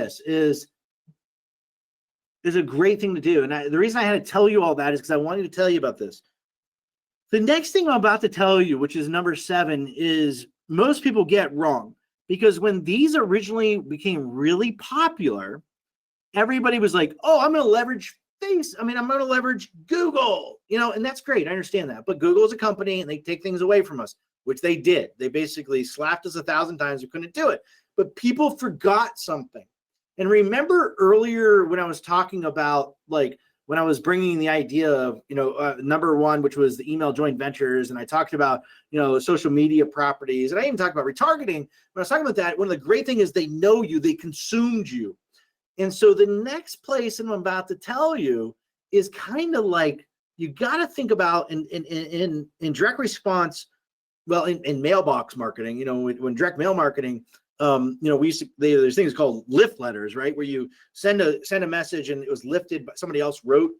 a great thing to do. And the reason I had to tell you all that is because I wanted to tell you about this. The next thing I'm about to tell you, which is number 7, is most people get wrong, because when these originally became really popular, everybody was like, oh, I'm going to leverage I'm going to leverage Google, and that's great. I understand that. But Google is a company and they take things away from us, which they did. They basically slapped us 1,000 times. We couldn't do it. But people forgot something. And remember earlier when I was talking about, like, when I was bringing the idea of, number one, which was the email joint ventures. And I talked about, social media properties. And I even talked about retargeting. When I was talking about that, one of the great things is they know you, they consumed you. And so the next place I'm about to tell you is kind of like, you got to think about in direct response, well, in mailbox marketing, when direct mail marketing, there's things called lift letters, right? Where you send a message and it was lifted, but somebody else wrote,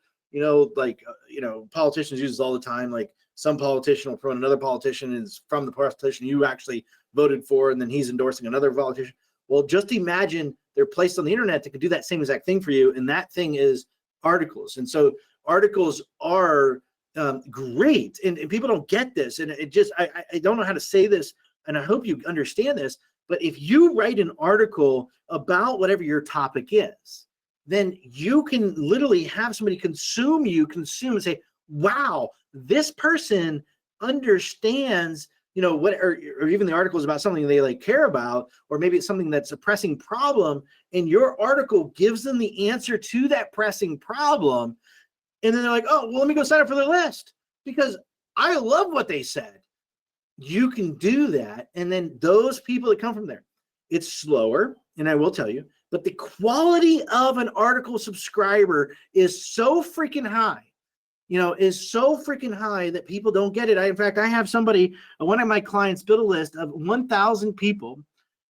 politicians use this all the time. Like some politician will promote another politician and it's from the politician you actually voted for, and then he's endorsing another politician. Well, just imagine they're placed on the internet that could do that same exact thing for you. And that thing is articles. And so articles are great. And people don't get this. And it just, I don't know how to say this. And I hope you understand this. But if you write an article about whatever your topic is, then you can literally have somebody consume and say, wow, this person understands, what, or even the article is about something they care about, or maybe it's something that's a pressing problem, and your article gives them the answer to that pressing problem. And then they're like, oh, well, let me go sign up for their list because I love what they said. You can do that. And then those people that come from there, it's slower. And I will tell you, but the quality of an article subscriber is so freaking high, that people don't get it. In fact, I have one of my clients built a list of 1,000 people,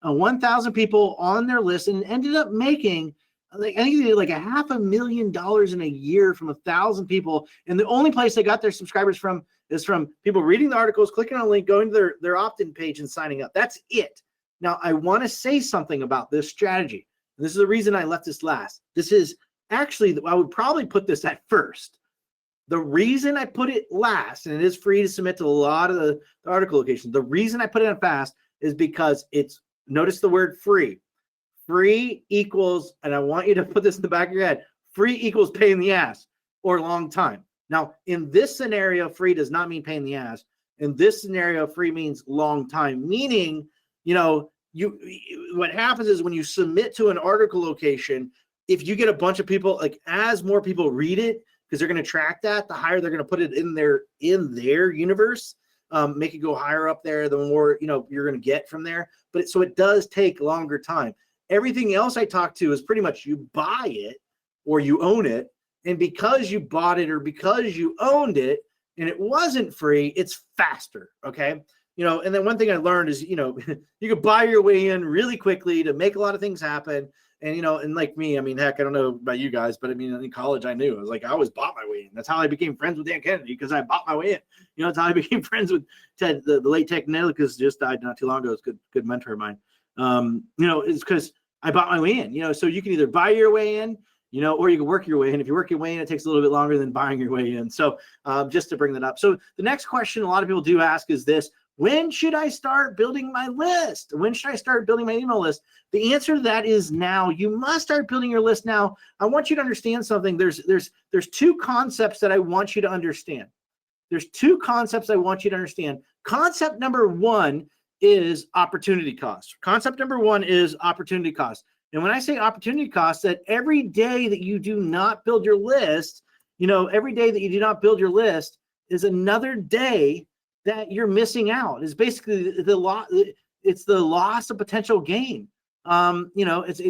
1,000 people on their list, and ended up making, I think they did like $500,000 in a year from 1,000 people. And the only place they got their subscribers from is from people reading the articles, clicking on a link, going to their opt-in page and signing up. That's it. Now, I want to say something about this strategy. And this is the reason I left this last. This is actually, I would probably put this at first. The reason I put it last, and it is free to submit to a lot of the article locations. The reason I put it on fast is because notice the word free. Free equals, and I want you to put this in the back of your head, free equals pain in the ass or long time. Now, in this scenario, free does not mean pain in the ass. In this scenario, free means long time, meaning, what happens is when you submit to an article location, if you get a bunch of people, as more people read it, because they're going to track that, the higher they're going to put it in their universe, make it go higher up there, the more, you're going to get from there. But so it does take longer time. Everything else I talk to is pretty much you buy it or you own it. And because you bought it or because you owned it and it wasn't free, it's faster. Okay. And then one thing I learned is, you could buy your way in really quickly to make a lot of things happen. And, and like me, I mean, heck, I don't know about you guys, but I mean, in college, I knew. I was like, I always bought my way in. That's how I became friends with Dan Kennedy, because I bought my way in. That's how I became friends with Ted, the late Ted Kennedy, because just died not too long ago. It's a good mentor of mine. It's because I bought my way in, so you can either buy your way in, or you can work your way in. If you work your way in, it takes a little bit longer than buying your way in. So just to bring that up. So the next question a lot of people do ask is this: when should I start building my list? When should I start building my email list? The answer to that is now. You must start building your list now. I want you to understand something. There's two concepts that I want you to understand. There's two concepts I want you to understand. Concept number one is opportunity cost. Concept number one is opportunity cost. And when I say opportunity cost, that every day that you do not build your list, every day that you do not build your list is another day that you're missing out. Is basically it's the loss of potential gain. You're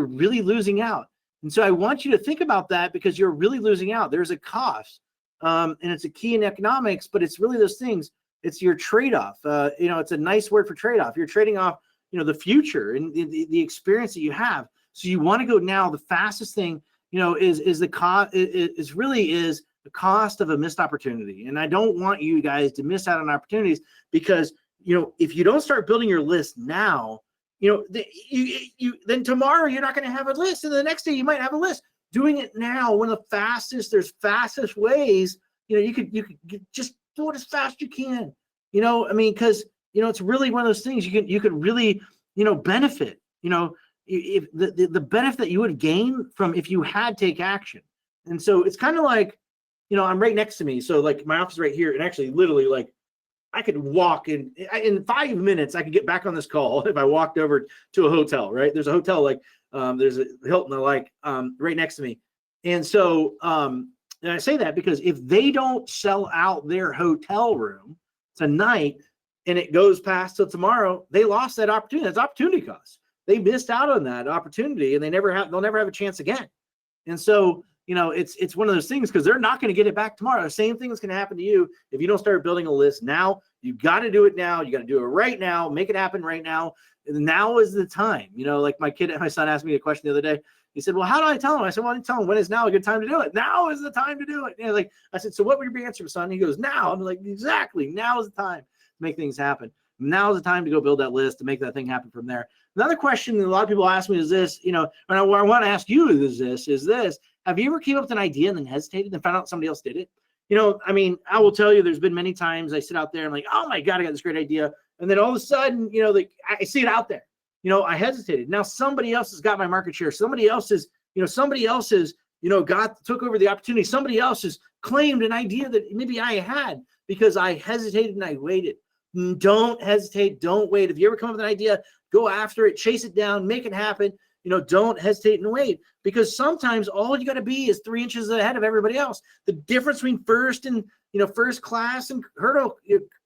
really losing out. And so I want you to think about that, because you're really losing out. There's a cost, and it's a key in economics, but it's really those things. It's your trade-off. It's a nice word for trade-off. You're trading off, the future and the experience that you have. So you want to go now. The fastest thing, is the cost. Is the cost of a missed opportunity. And I don't want you guys to miss out on opportunities, because, if you don't start building your list now, then tomorrow you're not going to have a list. And the next day you might have a list. Doing it now, one of the fastest ways, you could just do it as fast as you can, because, it's really one of those things you could really, benefit, if the benefit that you would gain from if you had take action. And so it's kind of like, I'm right next to me. So like my office is right here, and actually literally like I could walk in 5 minutes. I could get back on this call if I walked over to a hotel, right? There's a hotel, like there's a Hilton right next to me. And so, and I say that because if they don't sell out their hotel room tonight and it goes past till tomorrow, they lost that opportunity. That's opportunity cost. They missed out on that opportunity, and they'll never have a chance again. And so, it's one of those things, because they're not going to get it back tomorrow. The same thing is going to happen to you if you don't start building a list now. You got to do it now. You got to do it right now. Make it happen right now. And now is the time. Like my son asked me a question the other day. He said, well, how do I tell him? I said, well, I tell him when is now a good time to do it. Now is the time to do it. I said, so what would your answer, son? He goes, now. I'm like, exactly. Now is the time to make things happen. Now is the time to go build that list, to make that thing happen from there. Another question that a lot of people ask me is this, and I want to ask you is this, have you ever came up with an idea and then hesitated and found out somebody else did it? I will tell you, there's been many times I sit out there and like, oh my God, I got this great idea. And then all of a sudden, I see it out there. I hesitated. Now somebody else has got my market share. Somebody else has took over the opportunity. Somebody else has claimed an idea that maybe I had because I hesitated and I waited. Don't hesitate. Don't wait. If you ever come up with an idea, go after it, chase it down, make it happen. Don't hesitate and wait, because sometimes all you got to be is 3 inches ahead of everybody else. The difference between first class and hurdle,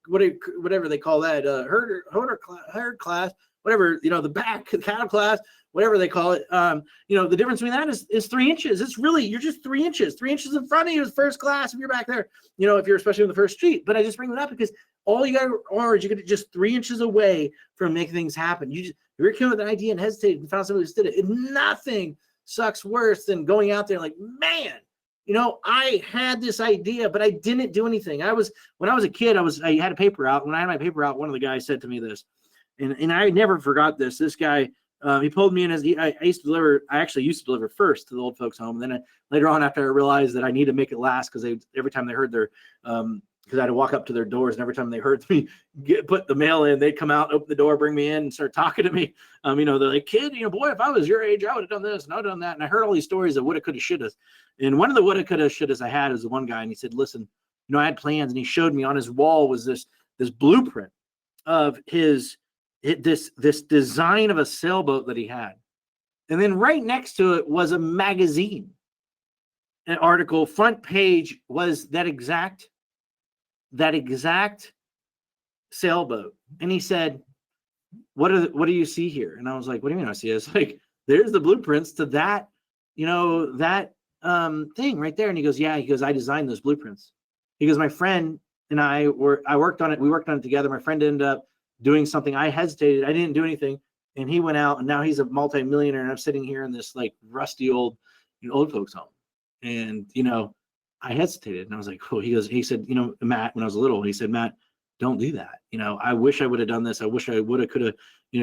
whatever they call that, herd class, whatever, the back cattle class, whatever they call it. The difference between that is 3 inches. It's really, you're just 3 inches in front of you is first class if you're back there, if you're especially in the first street. But I just bring that up because all you got is you get just 3 inches away from making things happen. You're coming with an idea and hesitated and found somebody who did it. And nothing sucks worse than going out there like, man, I had this idea, but I didn't do anything. When I was a kid, I had a paper out. When I had my paper out, one of the guys said to me this, and I never forgot this. This guy, he pulled me in I actually used to deliver first to the old folks home. And then later on, after I realized that I need to make it last, because every time they heard their, because I had to walk up to their doors, and every time they heard me put the mail in, they'd come out, open the door, bring me in, and start talking to me. They're like, kid, boy, if I was your age, I would have done this and I would have done that. And I heard all these stories of woulda, coulda, shoulda. And one of the woulda, coulda, shouldas I had is the one guy, and he said, listen, I had plans, and he showed me on his wall was this blueprint of this design of a sailboat that he had. And then right next to it was a magazine, an article, front page was that exact sailboat. And he said, what do you see here? And I was like, what do you mean I see it? It's like, there's the blueprints to that, thing right there. And he goes, yeah, I designed those blueprints. He goes, my friend and I worked on it. We worked on it together. My friend ended up doing something. I hesitated. I didn't do anything. And he went out, and now he's a multi-millionaire. And I'm sitting here in this like rusty old folks home. And, I hesitated, and I was like, oh, he said, Matt, when I was little, he said, Matt, don't do that. I wish I would have done this. I wish I would have, could have,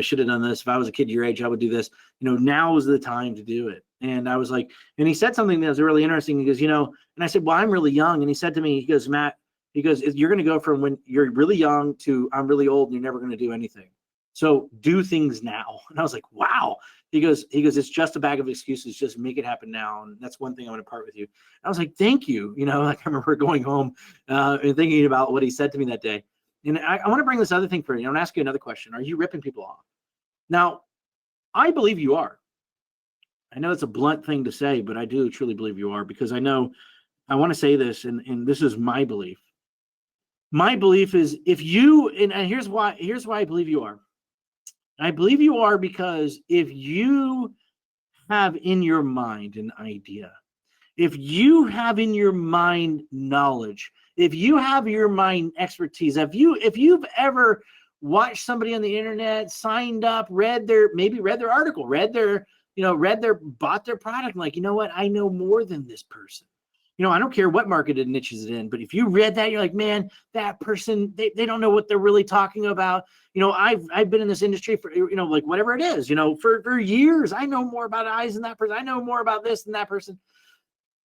should have done this. If I was a kid your age, I would do this. Now is the time to do it. And I was like, and he said something that was really interesting. He goes, and I said, well, I'm really young. And he said to me, he goes, Matt, you're going to go from when you're really young to I'm really old and you're never going to do anything. So do things now. And I was like, wow. He goes, it's just a bag of excuses. Just make it happen now. And that's one thing I want to part with you. And I was like, thank you. I remember going home and thinking about what he said to me that day. And I want to bring this other thing for you. I want to ask you another question. Are you ripping people off? Now, I believe you are. I know it's a blunt thing to say, but I do truly believe you are, because I want to say this, and this is my belief. My belief is if you, and here's why I believe you are. I believe you are because if you have in your mind an idea, if you have in your mind knowledge, if you have your mind expertise, if you've ever watched somebody on the internet, signed up, read their article, bought their product, like, you know what, I know more than this person. I don't care what market it niches it in, but if you read that, you're like, man, that person, they don't know what they're really talking about. I've been in this industry for, like whatever it is, for years. I know more about eyes than that person. I know more about this than that person.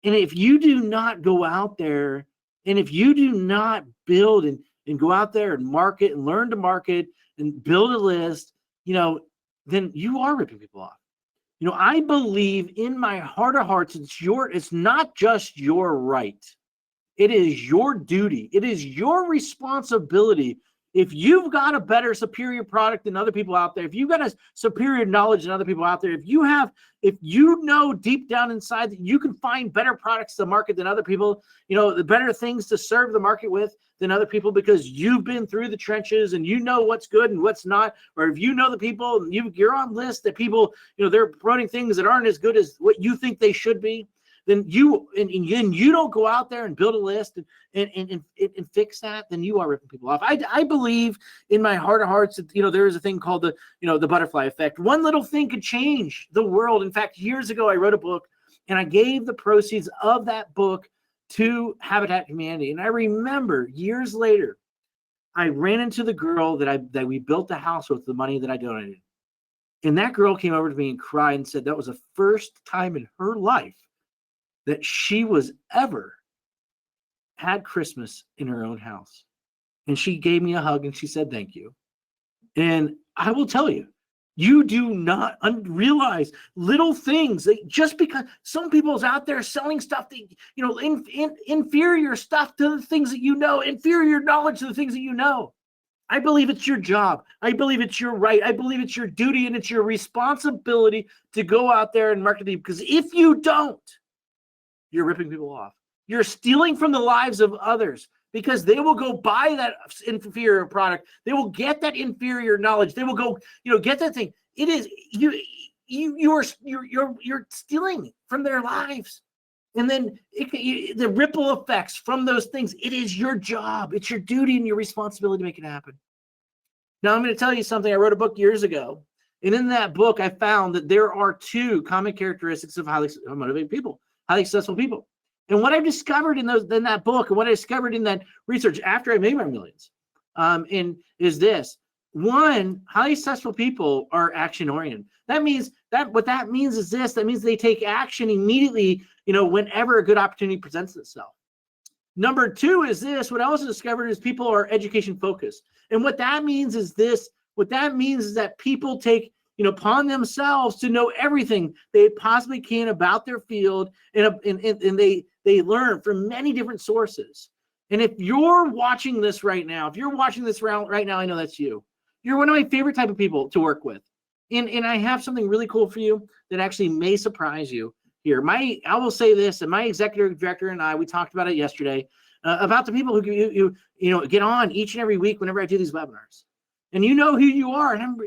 And if you do not go out there, and if you do not build and go out there and market and learn to market and build a list, then you are ripping people off. I believe in my heart of hearts, it's not just your right. It is your duty. It is your responsibility If you've got a better, superior product than other people out there, if you've got a superior knowledge than other people out there, if you know deep down inside that you can find better products to market than other people, the better things to serve the market with than other people, because you've been through the trenches and you know what's good and what's not, or if you know the people and you're on lists that people, they're promoting things that aren't as good as what you think they should be, then you don't go out there and build a list and fix that, then you are ripping people off. I believe in my heart of hearts that there is a thing called the butterfly effect. One little thing could change the world. In fact, years ago I wrote a book and I gave the proceeds of that book to Habitat Humanity. And I remember years later, I ran into the girl that we built the house with the money that I donated. And that girl came over to me and cried and said that was the first time in her life that she was ever had Christmas in her own house. And she gave me a hug and she said, thank you. And I will tell you, you do not realize little things that just because some people's out there selling stuff that, inferior stuff to the things that inferior knowledge to the things that you know. I believe it's your job. I believe it's your right. I believe it's your duty and it's your responsibility to go out there and market it, because if you don't, you're ripping people off. You're stealing from the lives of others, because they will go buy that inferior product. They will get that inferior knowledge. They will go, get that thing. It is you're stealing from their lives, and then the ripple effects from those things. It is your job. It's your duty and your responsibility to make it happen. Now I'm going to tell you something. I wrote a book years ago, and in that book, I found that there are 2 common characteristics of highly motivated people, highly successful people. And what I discovered in that book, and what I discovered in that research after I made my millions, is this: 1, highly successful people are action oriented. That means what that means is this: that means they take action immediately, whenever a good opportunity presents itself. Number 2 is this: what I also discovered is people are education focused. And what that means is this: what that means is that people take upon themselves to know everything they possibly can about their field, and they learn from many different sources. And if you're watching this right now, right now, I know that's you. You're one of my favorite type of people to work with. And I have something really cool for you that actually may surprise you here. I will say this, and my executive director and I, we talked about it yesterday, about the people who get on each and every week whenever I do these webinars. And you know who you are. And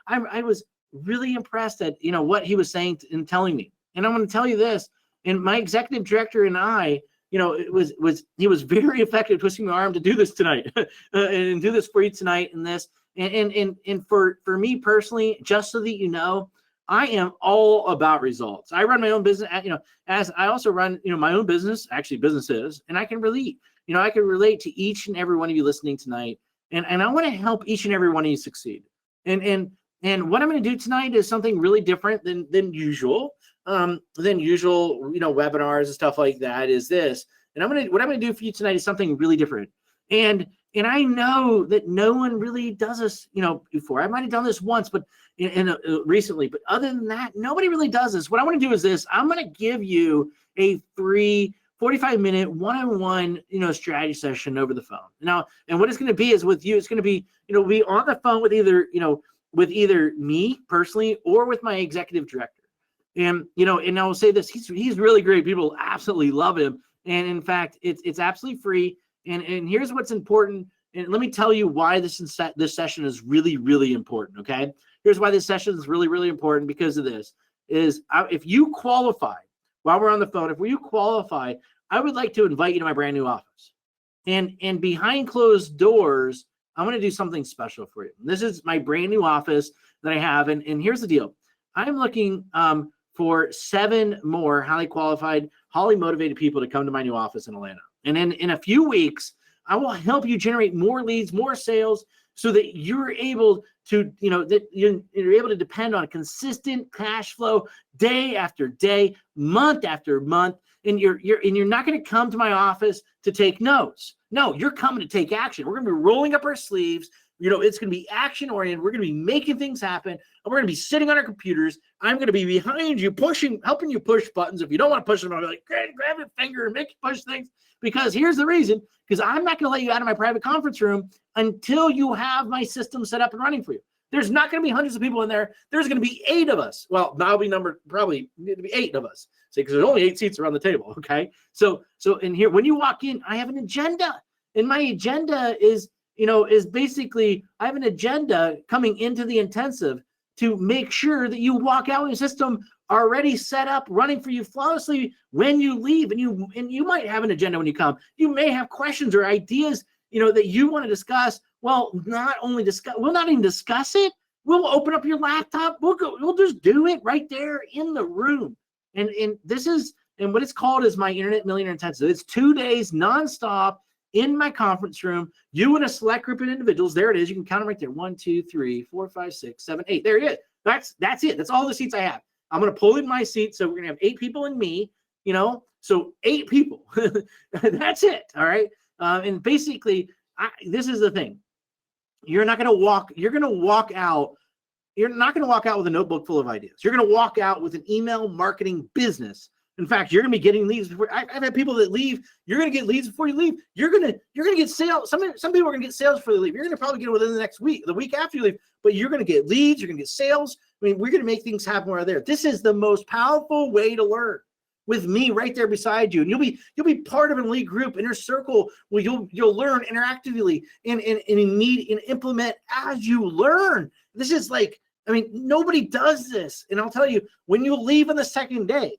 I was really impressed at what he was saying and telling me. And I'm going to tell you this. And my executive director and I, he was very effective twisting my arm to do this tonight and do this for you tonight. And this and for me personally, just so that you know, I am all about results. I run my own business, as I also run my own business, actually businesses, and I can relate. I can relate to each and every one of you listening tonight. And I want to help each and every one of you succeed. And what I'm going to do tonight is something really different than usual. Webinars and stuff like that is this. And what I'm going to do for you tonight is something really different. And I know that no one really does this, before. I might have done this once, but recently. But other than that, nobody really does this. What I want to do is this: I'm going to give you a free 45-minute one-on-one, strategy session over the phone. Now, and what it's going to be is with you. It's going to be, be on the phone with either me personally or with my executive director. And and I will say this: he's really great. People absolutely love him. And in fact, it's absolutely free. And here's what's important. And let me tell you why this session is really, really important. Okay, here's why this session is really, really important. Because of this if you qualify while we're on the phone, if you qualify, I would like to invite you to my brand new office. And behind closed doors, I want to do something special for you. This is my brand new office that I have. And here's the deal: I'm looking for 7 more highly qualified, highly motivated people to come to my new office in Atlanta. And in a few weeks, I will help you generate more leads, more sales, so that you're able to, you're able to depend on consistent cash flow day after day, month after month. And you're not going to come to my office to take notes. No, you're coming to take action. We're going to be rolling up our sleeves. It's going to be action oriented. We're going to be making things happen. And we're going to be sitting on our computers. I'm going to be behind you, helping you push buttons. If you don't want to push them, I'll be like, grab your finger and make you push things. because here's the reason, because I'm not going to let you out of my private conference room until you have my system set up and running for you. There's not going to be hundreds of people in there. There's going to be 8 of us. Well, now I'll be numbered, probably need to be 8 of us. See, because there's only 8 seats around the table. Okay. So in here, when you walk in, I have an agenda, and my agenda is, is basically, I have an agenda coming into the intensive to make sure that you walk out with your system already set up, running for you flawlessly when you leave. And you might have an agenda when you come. You may have questions or ideas, that you want to discuss. Well, we'll not even discuss it. We'll open up your laptop. We'll just do it right there in the room. And this is, and what it's called is my Internet Millionaire Intensive. It's 2 days nonstop in my conference room. You and a select group of individuals. There it is. You can count them right there. 1, 2, 3, 4, 5, 6, 7, 8. There it is. That's it. That's all the seats I have. I'm going to pull in my seat. So we're going to have 8 people and me, so 8 people. That's it. All right. And basically, this is the thing. You're not going to walk out. You're not going to walk out with a notebook full of ideas. You're going to walk out with an email marketing business. In fact, you're going to be getting leads before. I've had people that leave. You're going to get leads before you leave. You're going to get sales. Some people are going to get sales before they leave. You're going to probably get it within the next week, the week after you leave. But you're going to get leads. You're going to get sales. I mean, we're going to make things happen right there. This is the most powerful way to learn, with me right there beside you. And you'll be part of an elite group, inner circle, where you'll learn interactively and implement as you learn. This is like, nobody does this. And I'll tell you, when you leave on the second day,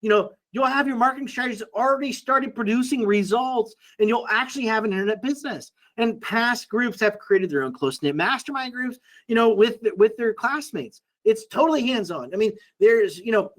you'll have your marketing strategies already started producing results, and you'll actually have an internet business. And past groups have created their own close-knit mastermind groups, with their classmates. It's totally hands-on. There's, you'll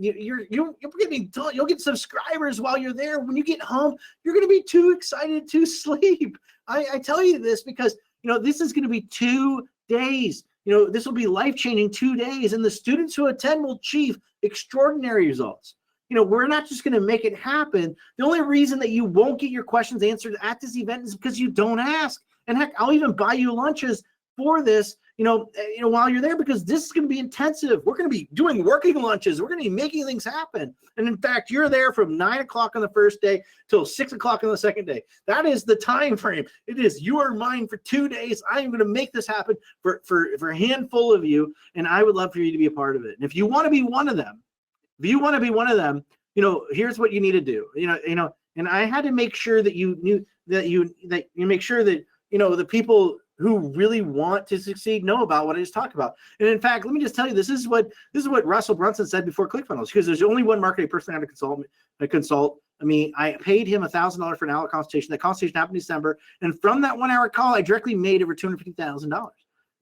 get subscribers while you're there. When you get home, you're going to be too excited to sleep. I tell you this because, this is going to be 2 days. This will be life-changing 2 days, and the students who attend will achieve extraordinary results. We're not just going to make it happen. The only reason that you won't get your questions answered at this event is because you don't ask. And heck, I'll even buy you lunches for this, while you're there, because this is going to be intensive. We're going to be doing working lunches. We're going to be making things happen. And in fact, you're there from 9 o'clock on the first day till 6 o'clock on the second day. That is the time frame. It is, you are mine for 2 days. I am going to make this happen for a handful of you. And I would love for you to be a part of it. And if you want to be one of them, here's what you need to do, and I had to make sure that you knew that you make sure that, the people who really want to succeed know about what I just talked about. And in fact, let me just tell you, this is what Russell Brunson said before ClickFunnels, because there's only one marketing person I had to consult. I paid him $1,000 for an hour consultation. That consultation happened in December. And from that 1 hour call, I directly made over $250,000.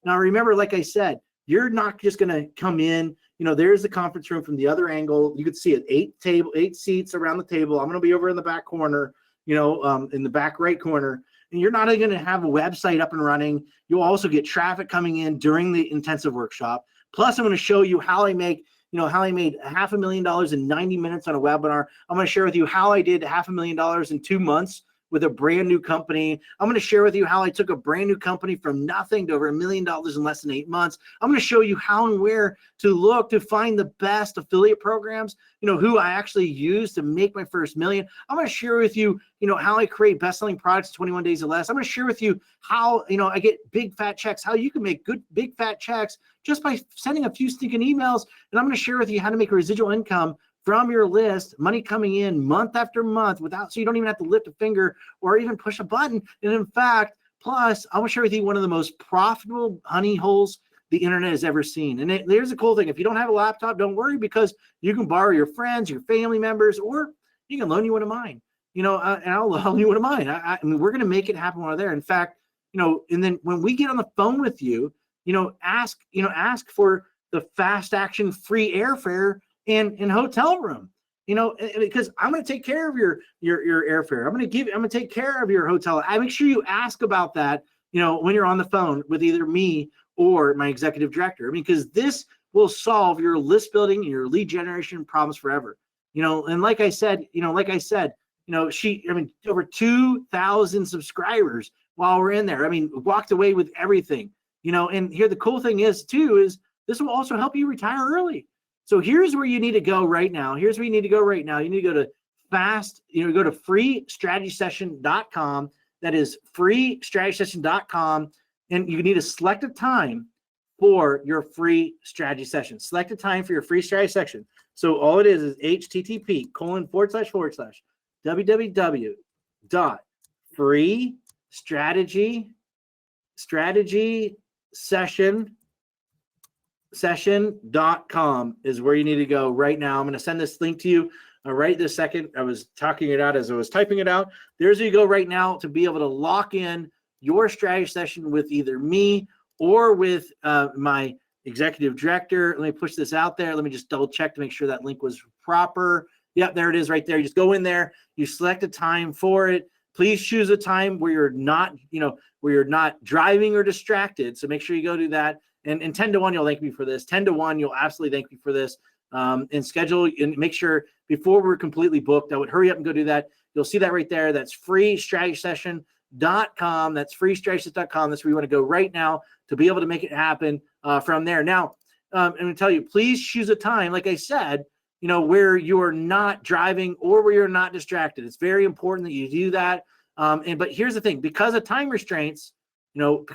Now, remember, like I said, you're not just going to come in, there's the conference room from the other angle. You could see it, 8 seats around the table. I'm going to be over in the back corner, in the back right corner. And you're not going to have a website up and running. You'll also get traffic coming in during the intensive workshop. Plus, I'm going to show you how I made $500,000 in 90 minutes on a webinar. I'm going to share with you how I did $500,000 in 2 months with a brand new company. I'm going to share with you how I took a brand new company from nothing to over $1 million in less than 8 months. I'm going to show you how and where to look to find the best affiliate programs, who I actually use to make my first million. I'm going to share with you, how I create best-selling products in 21 days or less. I'm going to share with you how, I get big fat checks, how you can make good big fat checks just by sending a few stinking emails. And I'm going to share with you how to make a residual income from your list, money coming in month after month so you don't even have to lift a finger or even push a button. And in fact, plus, I want to share with you one of the most profitable honey holes the internet has ever seen. And there's a cool thing. If you don't have a laptop, don't worry, because you can borrow your friends, your family members, or you can loan you one of mine, and I'll loan you one of mine. We're going to make it happen while we're there. In fact, and then when we get on the phone with you, ask for the fast action free airfare and hotel room, because I'm going to take care of your airfare. I'm going to take care of your hotel. I make sure you ask about that, when you're on the phone with either me or my executive director, because this will solve your list building and your lead generation problems forever. And like I said, over 2,000 subscribers while we're in there. Walked away with everything, and here the cool thing is too, is this will also help you retire early. So here's where you need to go right now. You need to go to fast, go to freestrategysession.com. That is freestrategysession.com. And you need to select a time for your free strategy session. Select a time for your free strategy session. So all it is http://www.freestrategysession.com is where you need to go right now. I'm going to send this link to you right this second. I was talking it out as I was typing it out. There's where you go right now to be able to lock in your strategy session with either me or with my executive director. Let me push this out there. Let me just double check to make sure that link was proper. Yep, there it is right there. You just go in there, you select a time for it. Please choose a time where you're not, where you're not driving or distracted. So make sure you go do that. And 10 to 1, you'll thank me for this. 10 to 1, you'll absolutely thank me for this. And schedule and make sure before we're completely booked, I would hurry up and go do that. You'll see that right there. That's freestrategysession.com. That's freestrategysession.com. That's where you want to go right now to be able to make it happen from there. Now, I'm going to tell you, please choose a time, like I said, where you're not driving or where you're not distracted. It's very important that you do that. But here's the thing, because of time restraints, there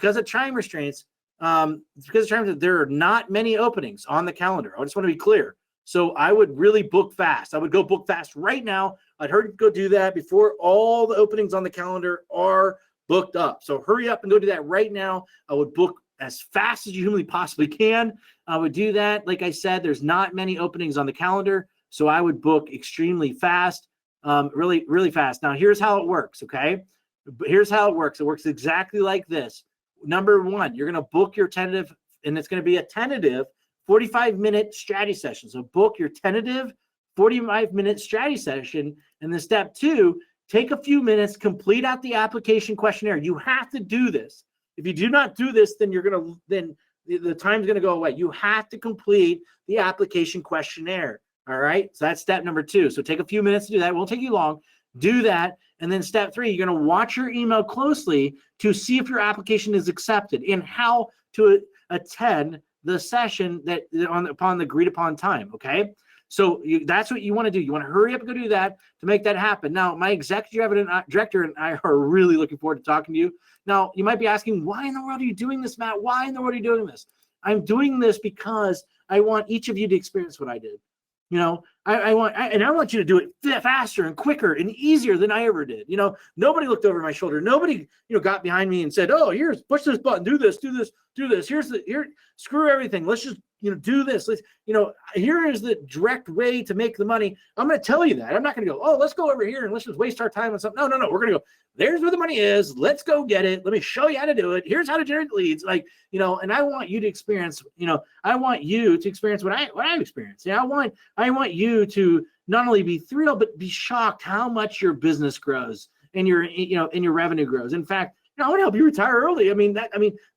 are not many openings on the calendar. I just want to be clear. So I would really book fast. I would go book fast right now. I'd hurry to go do that before all the openings on the calendar are booked up. So hurry up and go do that right now. I would book as fast as you humanly possibly can. I would do that. Like I said, there's not many openings on the calendar. So I would book extremely fast, really, really fast. Now, here's how it works, okay? Here's how it works. It works exactly like this. Number one, you're going to book your tentative, and it's going to be a tentative 45-minute strategy session. So book your tentative 45-minute strategy session. And then step two, take a few minutes, complete out the application questionnaire. You have to do this. If you do not do this, then the time's going to go away. You have to complete the application questionnaire. All right. So that's step number two. So take a few minutes to do that. It won't take you long. Do that. And then step three, you're going to watch your email closely to see if your application is accepted and how to attend the session upon the agreed upon time. Okay. So that's what you want to do. You want to hurry up and go do that to make that happen. Now, my executive director and I are really looking forward to talking to you. Now, you might be asking, why in the world are you doing this, Matt? Why in the world are you doing this? I'm doing this because I want each of you to experience what I did. I want you to do it faster and quicker and easier than I ever did. Nobody looked over my shoulder. Nobody, got behind me and said, "Oh, here's push this button, do this, do this, do this. Here, screw everything. Let's just, do this. Here is the direct way to make the money." I'm going to tell you that. I'm not going to go, "Oh, let's go over here and let's just waste our time on something." No. We're going to go, there's where the money is. Let's go get it. Let me show you how to do it. Here's how to generate leads. And I want you to experience, what I've experienced. I want you to not only be thrilled, but be shocked how much your business grows and your revenue grows. In fact, I want to help you retire early.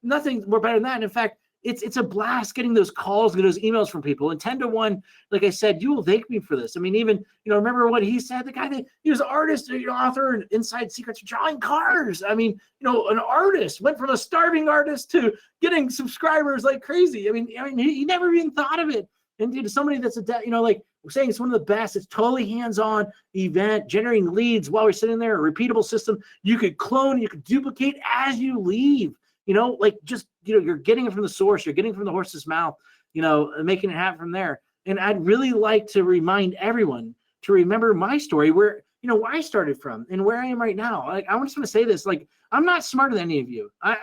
Nothing more better than that. And in fact, it's a blast getting those calls and those emails from people. And 10 to 1, like I said, you will thank me for this. Even, remember what he said, the guy that he was an artist, author, and inside secrets of drawing cars. An artist went from a starving artist to getting subscribers like crazy. He never even thought of it. And dude, somebody that's like we're saying, it's one of the best. It's totally hands-on event, generating leads while we're sitting there, a repeatable system. You could clone, you could duplicate as you leave. You're getting it from the source. You're getting it from the horse's mouth, making it happen from there. And I'd really like to remind everyone to remember my story, where I started from and where I am right now. I just want to say this, I'm not smarter than any of you. I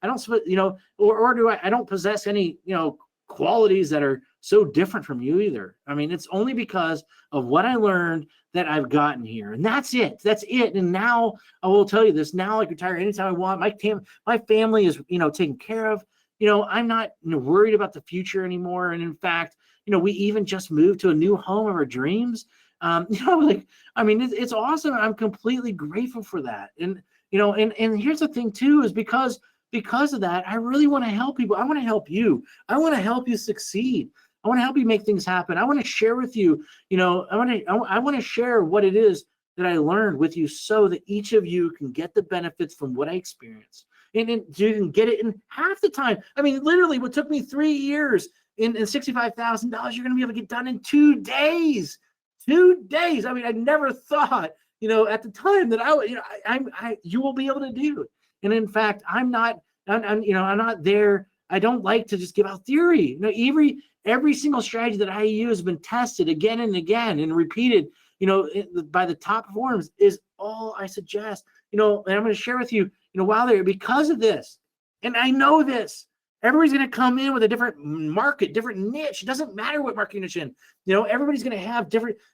don't possess any, qualities that are so different from you either. It's only because of what I learned that I've gotten here, and that's it. And now I will tell you this. Now I can retire anytime I want. My family is, taken care of. I'm not worried about the future anymore. And in fact, we even just moved to a new home of our dreams. It's awesome. I'm completely grateful for that. And here's the thing too, is because of that, I really want to help people. I want to help you. I want to help you succeed. I want to help you make things happen. I want to share with you, I want to share what it is that I learned with you so that each of you can get the benefits from what I experienced. And you can get it in half the time. Literally what took me 3 years in $65,000, you're going to be able to get done in 2 days. 2 days. I mean, I never thought, at the time that I would, you will be able to do. And in fact, I'm not there. I don't like to just give out theory. Every single strategy that I use has been tested again and again and repeated, by the top forums is all I suggest, and I'm going to share with you, while there, because of this, and I know this, everybody's going to come in with a different market, different niche. It doesn't matter what market niche in, everybody's going to have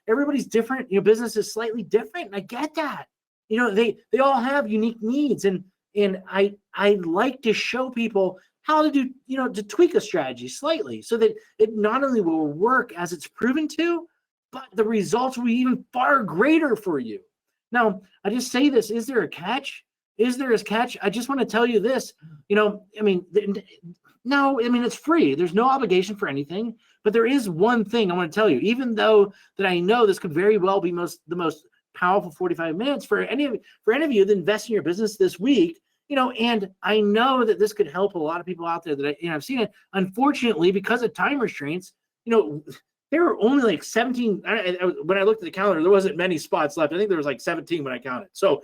everybody's different, business is slightly different. And I get that, they all have unique needs. And I like to show people how to do, to tweak a strategy slightly so that it not only will work as it's proven to, but the results will be even far greater for you. Now, I just say this, is there a catch? Is there a catch? I just want to tell you this, no, it's free. There's no obligation for anything, but there is one thing I want to tell you, even though that I know this could very well be the most powerful 45 minutes for any of you that invest in your business this week, and I know that this could help a lot of people out there that I've seen it. Unfortunately, because of time restraints, there were only like 17. When I looked at the calendar, there wasn't many spots left. I think there was like 17 when I counted. So,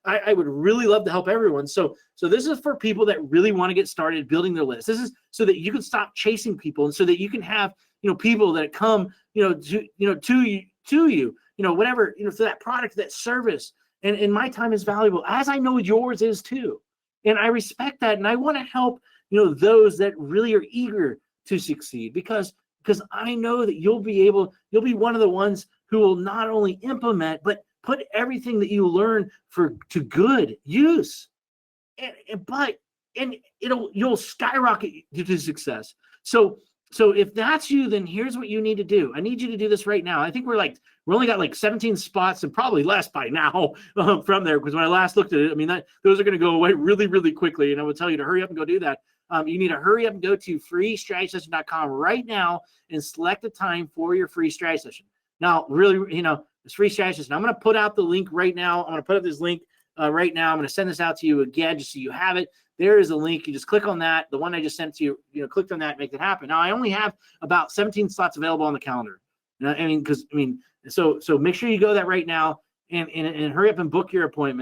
I would really love to help everyone. So this is for people that really want to get started building their list. This is so that you can stop chasing people, and so that you can have, people that come, to you, whatever, for that product, that service. And my time is valuable, as I know yours is too. And I respect that. And I want to help, those that really are eager to succeed, because I know that you'll be one of the ones who will not only implement, but put everything that you learn to good use. And you'll skyrocket to success. So if that's you, then here's what you need to do. I need you to do this right now. I think we only got like 17 spots and probably less by now from there, because when I last looked at it, those are going to go away really, really quickly. And I would tell you to hurry up and go do that. You need to hurry up and go to freestrategysession.com right now and select a time for your free strategy session. Now, really, this free strategy session, I'm going to put out the link right now. I'm going to put up this link right now. I'm going to send this out to you again, just so you have it. There is a link. You just click on that. The one I just sent to you, clicked on that and make it happen. Now, I only have about 17 slots available on the calendar. So make sure you go that right now and hurry up and book your appointment.